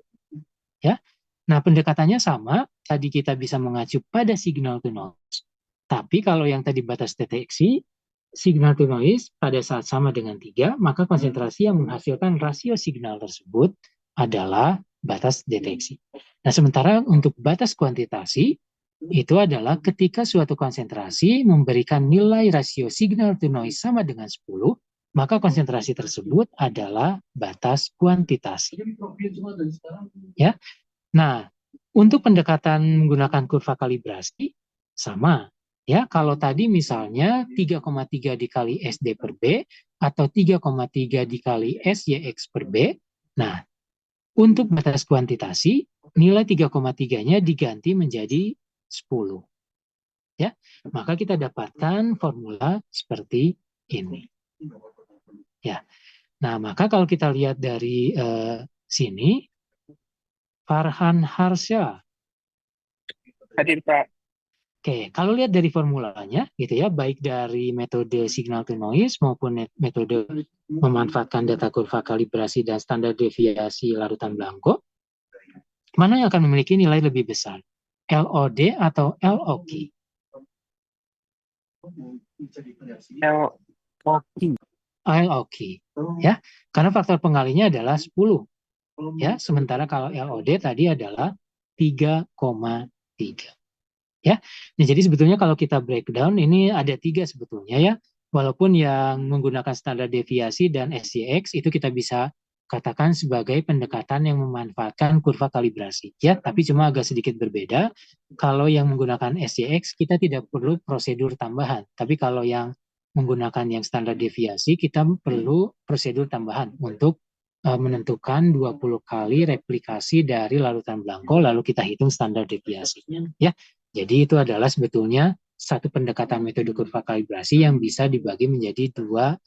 Ya. Nah, pendekatannya sama, tadi kita bisa mengacu pada signal to noise. Tapi kalau yang tadi batas deteksi, signal to noise pada saat sama dengan 3, maka konsentrasi yang menghasilkan rasio signal tersebut adalah batas deteksi. Nah, sementara untuk batas kuantitasi, itu adalah ketika suatu konsentrasi memberikan nilai rasio signal to noise sama dengan 10, maka konsentrasi tersebut adalah batas kuantitasi. Ya. Nah, untuk pendekatan menggunakan kurva kalibrasi sama. Ya, kalau tadi misalnya 3,3 dikali SD per B atau 3,3 dikali SYX per B. Nah, untuk batas kuantitasi, nilai 3,3-nya diganti menjadi 10. Ya, maka kita dapatkan formula seperti ini. Ya. Nah, maka kalau kita lihat dari sini, Farhan Harsha. Hadir, Pak. Oke, kalau lihat dari formulanya, gitu ya, baik dari metode signal to noise maupun metode memanfaatkan data kurva kalibrasi dan standar deviasi larutan blanko, mana yang akan memiliki nilai lebih besar? LOD atau LOQ? LOQ, ya, karena faktor pengalinya adalah 10, ya, sementara kalau LOD tadi adalah 3,3, ya. Nah, jadi sebetulnya kalau kita breakdown ini ada 3 sebetulnya, ya, walaupun yang menggunakan standar deviasi dan SYX itu kita bisa katakan sebagai pendekatan yang memanfaatkan kurva kalibrasi, ya, tapi cuma agak sedikit berbeda. Kalau yang menggunakan SJX kita tidak perlu prosedur tambahan, tapi kalau yang menggunakan yang standar deviasi kita perlu prosedur tambahan untuk menentukan 20 kali replikasi dari larutan Blanco lalu kita hitung standar deviasinya, ya. Jadi itu adalah sebetulnya satu pendekatan metode kurva kalibrasi yang bisa dibagi menjadi dua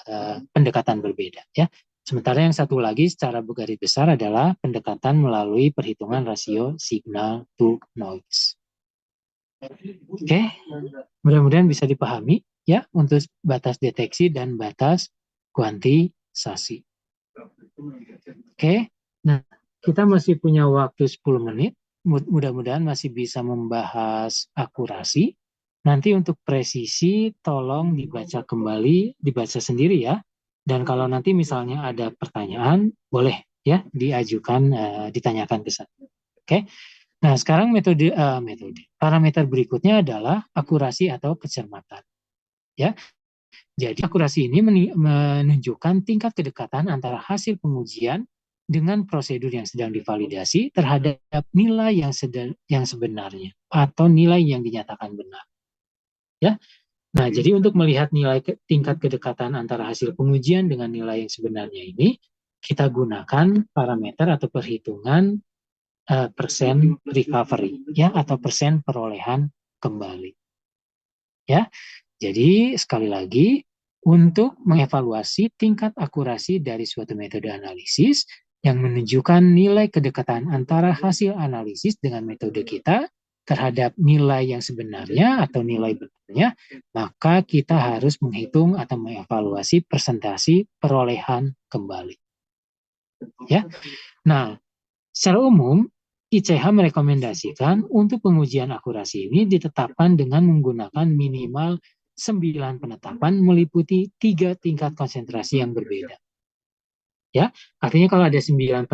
pendekatan berbeda, ya. Sementara yang satu lagi secara garis besar adalah pendekatan melalui perhitungan rasio signal to noise. Oke, mudah-mudahan bisa dipahami ya untuk batas deteksi dan batas kuantisasi. Oke, nah kita masih punya waktu 10 menit. Mudah-mudahan masih bisa membahas akurasi. Nanti untuk presisi tolong dibaca kembali, dibaca sendiri ya. Dan kalau nanti misalnya ada pertanyaan, boleh ya diajukan, ditanyakan ke saya. Oke. Nah, sekarang parameter berikutnya adalah akurasi atau kecermatan. Ya. Jadi akurasi ini menunjukkan tingkat kedekatan antara hasil pengujian dengan prosedur yang sedang divalidasi terhadap nilai yang sebenarnya atau nilai yang dinyatakan benar. Ya. Nah, jadi untuk melihat tingkat kedekatan antara hasil pengujian dengan nilai yang sebenarnya ini, kita gunakan parameter atau perhitungan persen recovery, ya, atau persen perolehan kembali. Ya, jadi sekali lagi, untuk mengevaluasi tingkat akurasi dari suatu metode analisis yang menunjukkan nilai kedekatan antara hasil analisis dengan metode kita terhadap nilai yang sebenarnya atau nilai benarnya, maka kita harus menghitung atau mengevaluasi persentase perolehan kembali. Ya. Nah, secara umum ICH merekomendasikan untuk pengujian akurasi ini ditetapkan dengan menggunakan minimal 9 penetapan meliputi 3 tingkat konsentrasi yang berbeda. Ya, artinya kalau ada 9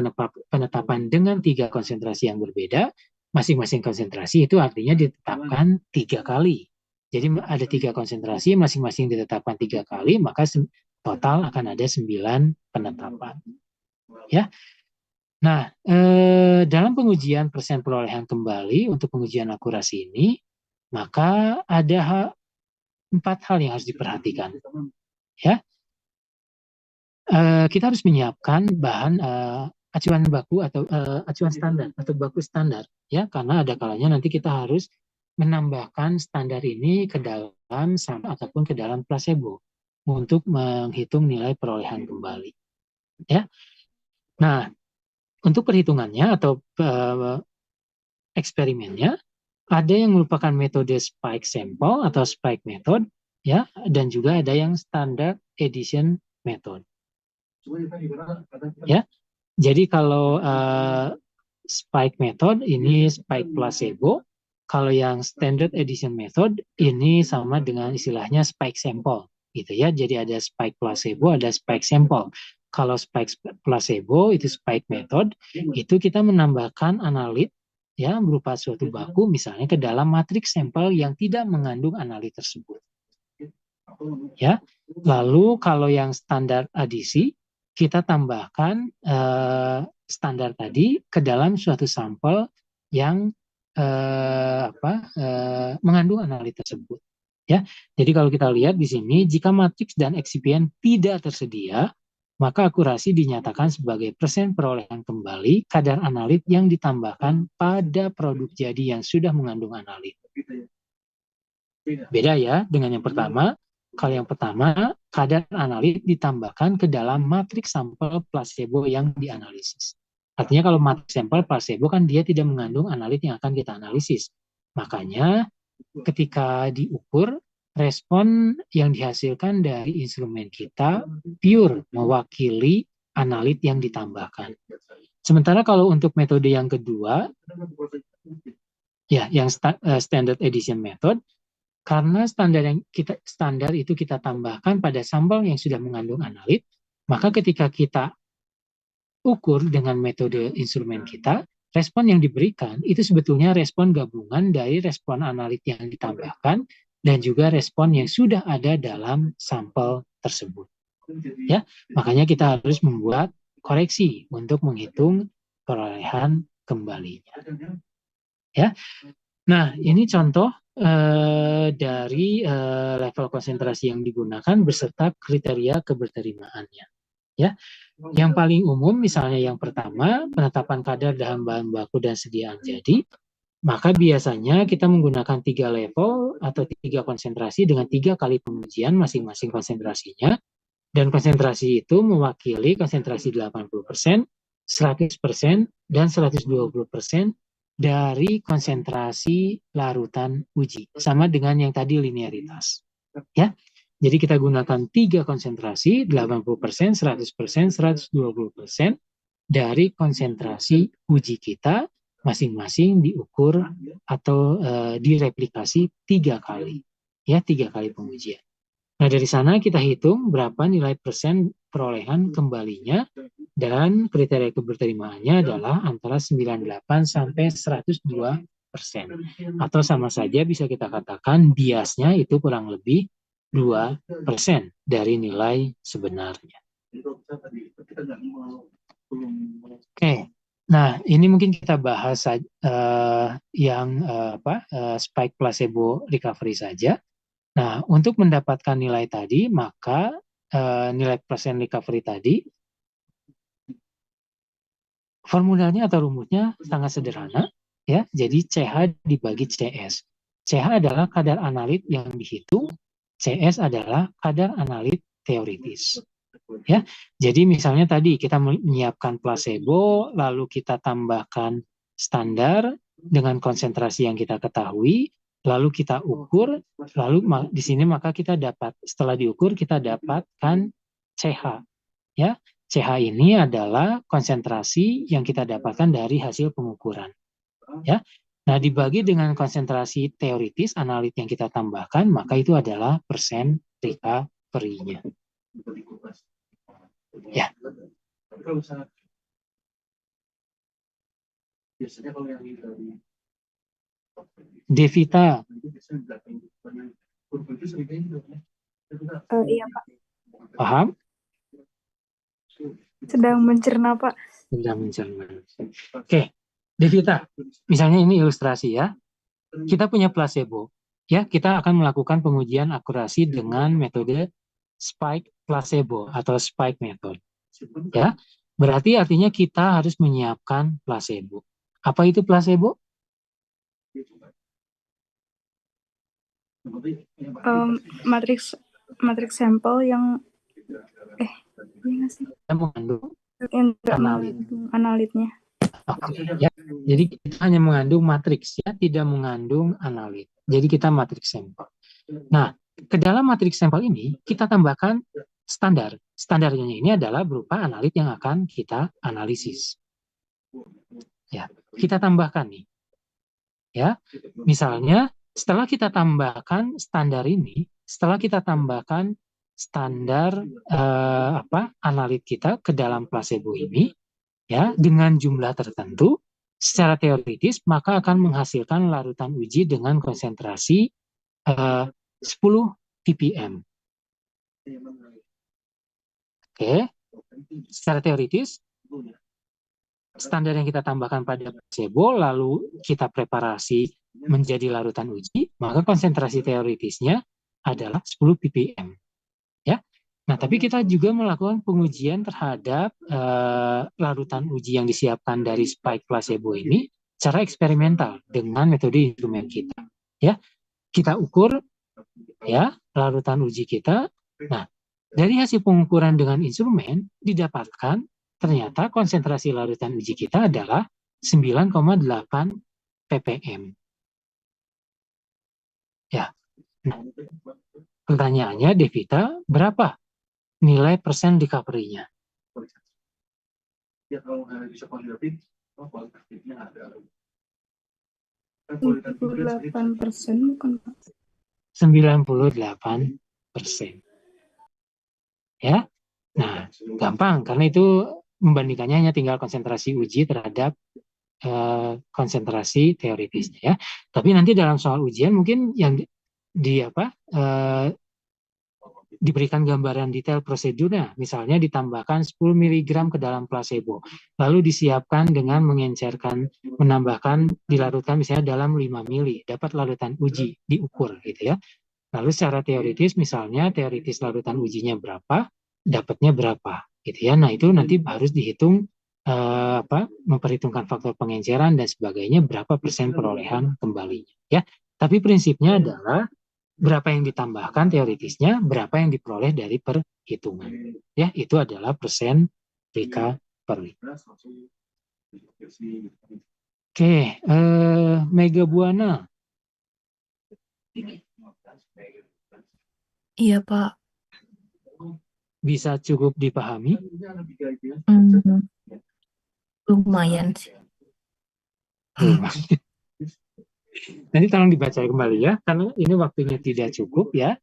penetapan dengan 3 konsentrasi yang berbeda, masing-masing konsentrasi itu artinya ditetapkan 3 kali. Jadi ada 3 konsentrasi, masing-masing ditetapkan 3 kali, maka total akan ada 9 penetapan. Ya. Nah, dalam pengujian persen perolehan kembali untuk pengujian akurasi ini, maka ada 4 hal yang harus diperhatikan. Ya. Kita harus menyiapkan bahan acuan baku atau acuan standar atau baku standar, ya, karena ada kalanya nanti kita harus menambahkan standar ini ke dalam sampel ataupun ke dalam placebo untuk menghitung nilai perolehan kembali, ya. Nah, untuk perhitungannya atau eksperimennya ada yang merupakan metode spike sample atau spike method, ya, dan juga ada yang standard edition method. Ya, jadi kalau spike method ini spike placebo, kalau yang standard edition method ini sama dengan istilahnya spike sample, gitu ya. Jadi ada spike placebo, ada spike sample. Kalau spike placebo itu spike method, itu kita menambahkan analit ya berupa suatu baku misalnya ke dalam matriks sampel yang tidak mengandung analit tersebut. Ya, lalu kalau yang standar adisi kita tambahkan standar tadi ke dalam suatu sampel yang mengandung analit tersebut. Ya, jadi kalau kita lihat di sini, jika matriks dan eksipien tidak tersedia, maka akurasi dinyatakan sebagai persen perolehan kembali kadar analit yang ditambahkan pada produk jadi yang sudah mengandung analit. Beda ya dengan yang pertama. Kalau yang pertama, kadar analit ditambahkan ke dalam matriks sampel placebo yang dianalisis. Artinya kalau matriks sampel placebo kan dia tidak mengandung analit yang akan kita analisis. Makanya ketika diukur, respon yang dihasilkan dari instrumen kita pure mewakili analit yang ditambahkan. Sementara kalau untuk metode yang kedua, ya yang standard edition method, karena standar itu kita tambahkan pada sampel yang sudah mengandung analit, maka ketika kita ukur dengan metode instrumen kita, respon yang diberikan itu sebetulnya respon gabungan dari respon analit yang ditambahkan dan juga respon yang sudah ada dalam sampel tersebut. Ya, makanya kita harus membuat koreksi untuk menghitung perolehan kembalinya. Ya. Nah, ini contoh dari level konsentrasi yang digunakan beserta kriteria keberterimaannya. Ya, yang paling umum misalnya yang pertama penetapan kadar dalam bahan baku dan sediaan jadi, maka biasanya kita menggunakan 3 level atau 3 konsentrasi dengan 3 kali pengujian masing-masing konsentrasinya, dan konsentrasi itu mewakili konsentrasi 80%, 100%, dan 120% dari konsentrasi larutan uji, sama dengan yang tadi linearitas. Ya. Jadi kita gunakan 3 konsentrasi, 80%, 100%, 120% dari konsentrasi uji kita, masing-masing diukur atau direplikasi 3 kali. Ya, 3 kali pengujian. Nah, dari sana kita hitung berapa nilai persen perolehan kembalinya, dan kriteria keberterimaannya adalah antara 98 sampai 102%. Atau sama saja bisa kita katakan biasnya itu kurang lebih 2% dari nilai sebenarnya. Oke, nah ini mungkin kita bahas spike placebo recovery saja. Nah, untuk mendapatkan nilai tadi, maka nilai persen recovery tadi, formulanya atau rumusnya sangat sederhana, ya. Jadi CH dibagi CS. CH adalah kadar analit yang dihitung, CS adalah kadar analit teoritis. Ya, jadi misalnya tadi kita menyiapkan placebo, lalu kita tambahkan standar dengan konsentrasi yang kita ketahui, lalu kita ukur, lalu di sini maka kita dapat, setelah diukur kita dapatkan CH. Ya, CH ini adalah konsentrasi yang kita dapatkan dari hasil pengukuran. Ya, nah dibagi dengan konsentrasi teoritis analit yang kita tambahkan, maka itu adalah persen recovery-nya. Ya. Devita. Iya, Pak. Paham? Sedang mencerna, Pak. Sedang mencerna. Oke, Devita. Misalnya ini ilustrasi ya. Kita punya placebo. Ya, kita akan melakukan pengujian akurasi dengan metode spike placebo atau spike method. Ya, berarti artinya kita harus menyiapkan placebo. Apa itu placebo? Matriks sampel yang mengandung analitnya. Oke, ya. Jadi kita hanya mengandung matriks, ya, tidak mengandung analit. Jadi kita matriks sampel. Nah, ke dalam matriks sampel ini kita tambahkan standar. Standarnya ini adalah berupa analit yang akan kita analisis. Ya, kita tambahkan nih. Ya, misalnya setelah kita tambahkan standar ini, setelah kita tambahkan standar analit kita ke dalam placebo ini, ya, dengan jumlah tertentu, secara teoritis maka akan menghasilkan larutan uji dengan konsentrasi 10 ppm. Oke, secara teoritis standar yang kita tambahkan pada placebo lalu kita preparasi menjadi larutan uji, maka konsentrasi teoritisnya adalah 10 ppm. Ya. Nah, tapi kita juga melakukan pengujian terhadap larutan uji yang disiapkan dari spike placebo ini secara eksperimental dengan metode instrumen kita. Ya, kita ukur ya larutan uji kita. Nah, dari hasil pengukuran dengan instrumen didapatkan ternyata konsentrasi larutan uji kita adalah 9,8 ppm. Ya. Nah, pertanyaannya, Devita, berapa nilai persen recovery-nya? 98% bukan, Pak? 98%. Ya. Nah, gampang karena itu membandingkannya hanya tinggal konsentrasi uji terhadap konsentrasi teoritisnya ya. Tapi nanti dalam soal ujian mungkin yang diberikan gambaran detail prosedurnya, misalnya ditambahkan 10 mg ke dalam placebo, lalu disiapkan dengan menambahkan, dilarutkan misalnya dalam 5 mili, dapat larutan uji, diukur gitu ya. Lalu secara teoritis misalnya, teoritis larutan ujinya berapa, dapatnya berapa gitu ya. Nah itu nanti harus dihitung, memperhitungkan faktor pengenceran dan sebagainya, berapa persen perolehan kembalinya ya. Tapi prinsipnya adalah berapa yang ditambahkan teoritisnya, berapa yang diperoleh dari perhitungan. Ya, itu adalah persen recovery. Oke, Mega Buana. Iya, Pak. Bisa cukup dipahami? Lumayan sih. Nanti tolong dibaca kembali ya, karena ini waktunya tidak cukup ya.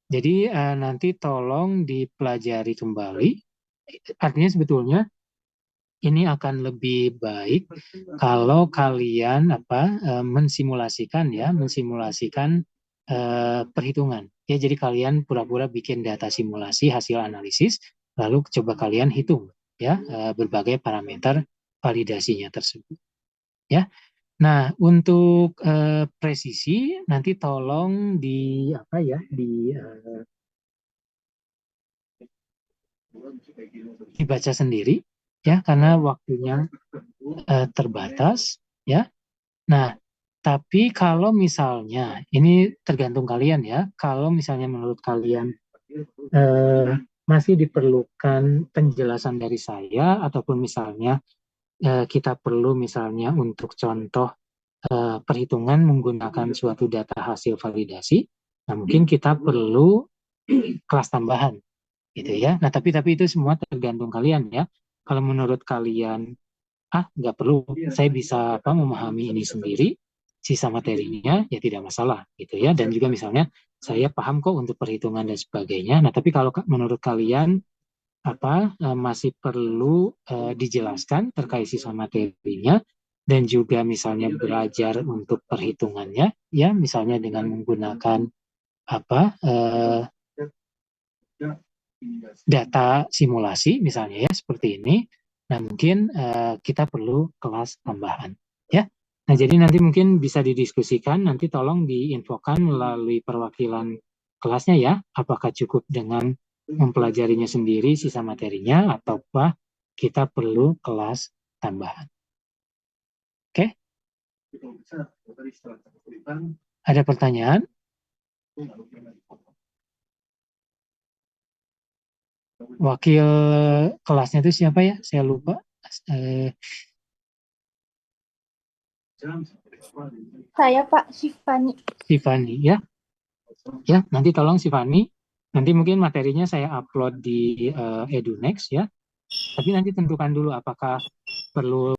Jadi nanti tolong dipelajari kembali. Artinya sebetulnya ini akan lebih baik kalau kalian mensimulasikan perhitungan. Ya, jadi kalian pura-pura bikin data simulasi hasil analisis, lalu coba kalian hitung ya berbagai parameter validasinya tersebut. Ya. Nah, untuk presisi nanti tolong dibaca sendiri ya, karena waktunya terbatas ya. Nah, tapi kalau misalnya ini tergantung kalian ya. Kalau misalnya menurut kalian masih diperlukan penjelasan dari saya, ataupun misalnya kita perlu misalnya untuk contoh perhitungan menggunakan suatu data hasil validasi, nah mungkin kita perlu kelas tambahan gitu ya. Nah tapi itu semua tergantung kalian ya. Kalau menurut kalian nggak perlu, saya bisa memahami ini sendiri, sisa materinya ya tidak masalah gitu ya. Dan juga misalnya saya paham kok untuk perhitungan dan sebagainya. Nah tapi kalau menurut kalian masih perlu dijelaskan terkait sisa materinya, dan juga misalnya belajar untuk perhitungannya ya, misalnya dengan menggunakan data simulasi misalnya ya, seperti ini. Nah mungkin kita perlu kelas tambahan ya. Nah jadi nanti mungkin bisa didiskusikan, nanti tolong diinfokan melalui perwakilan kelasnya ya, apakah cukup dengan mempelajarinya sendiri sisa materinya, ataukah kita perlu kelas tambahan. Oke? Ada pertanyaan? Wakil kelasnya itu siapa ya? Saya lupa. Saya Pak, Sifani. Sifani ya. Ya, nanti tolong Sifani. Nanti mungkin materinya saya upload di EduNext ya. Tapi nanti tentukan dulu apakah perlu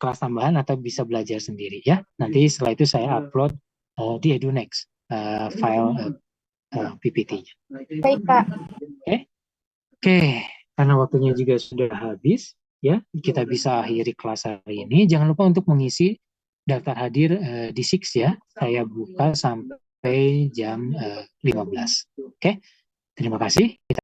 kelas tambahan atau bisa belajar sendiri ya. Nanti setelah itu saya upload di EduNext file PPT-nya. Baik, Pak. Oke, karena waktunya juga sudah habis ya, kita bisa akhiri kelas hari ini. Jangan lupa untuk mengisi daftar hadir di SIX ya. Saya buka sampai jam 15. Oke, terima kasih.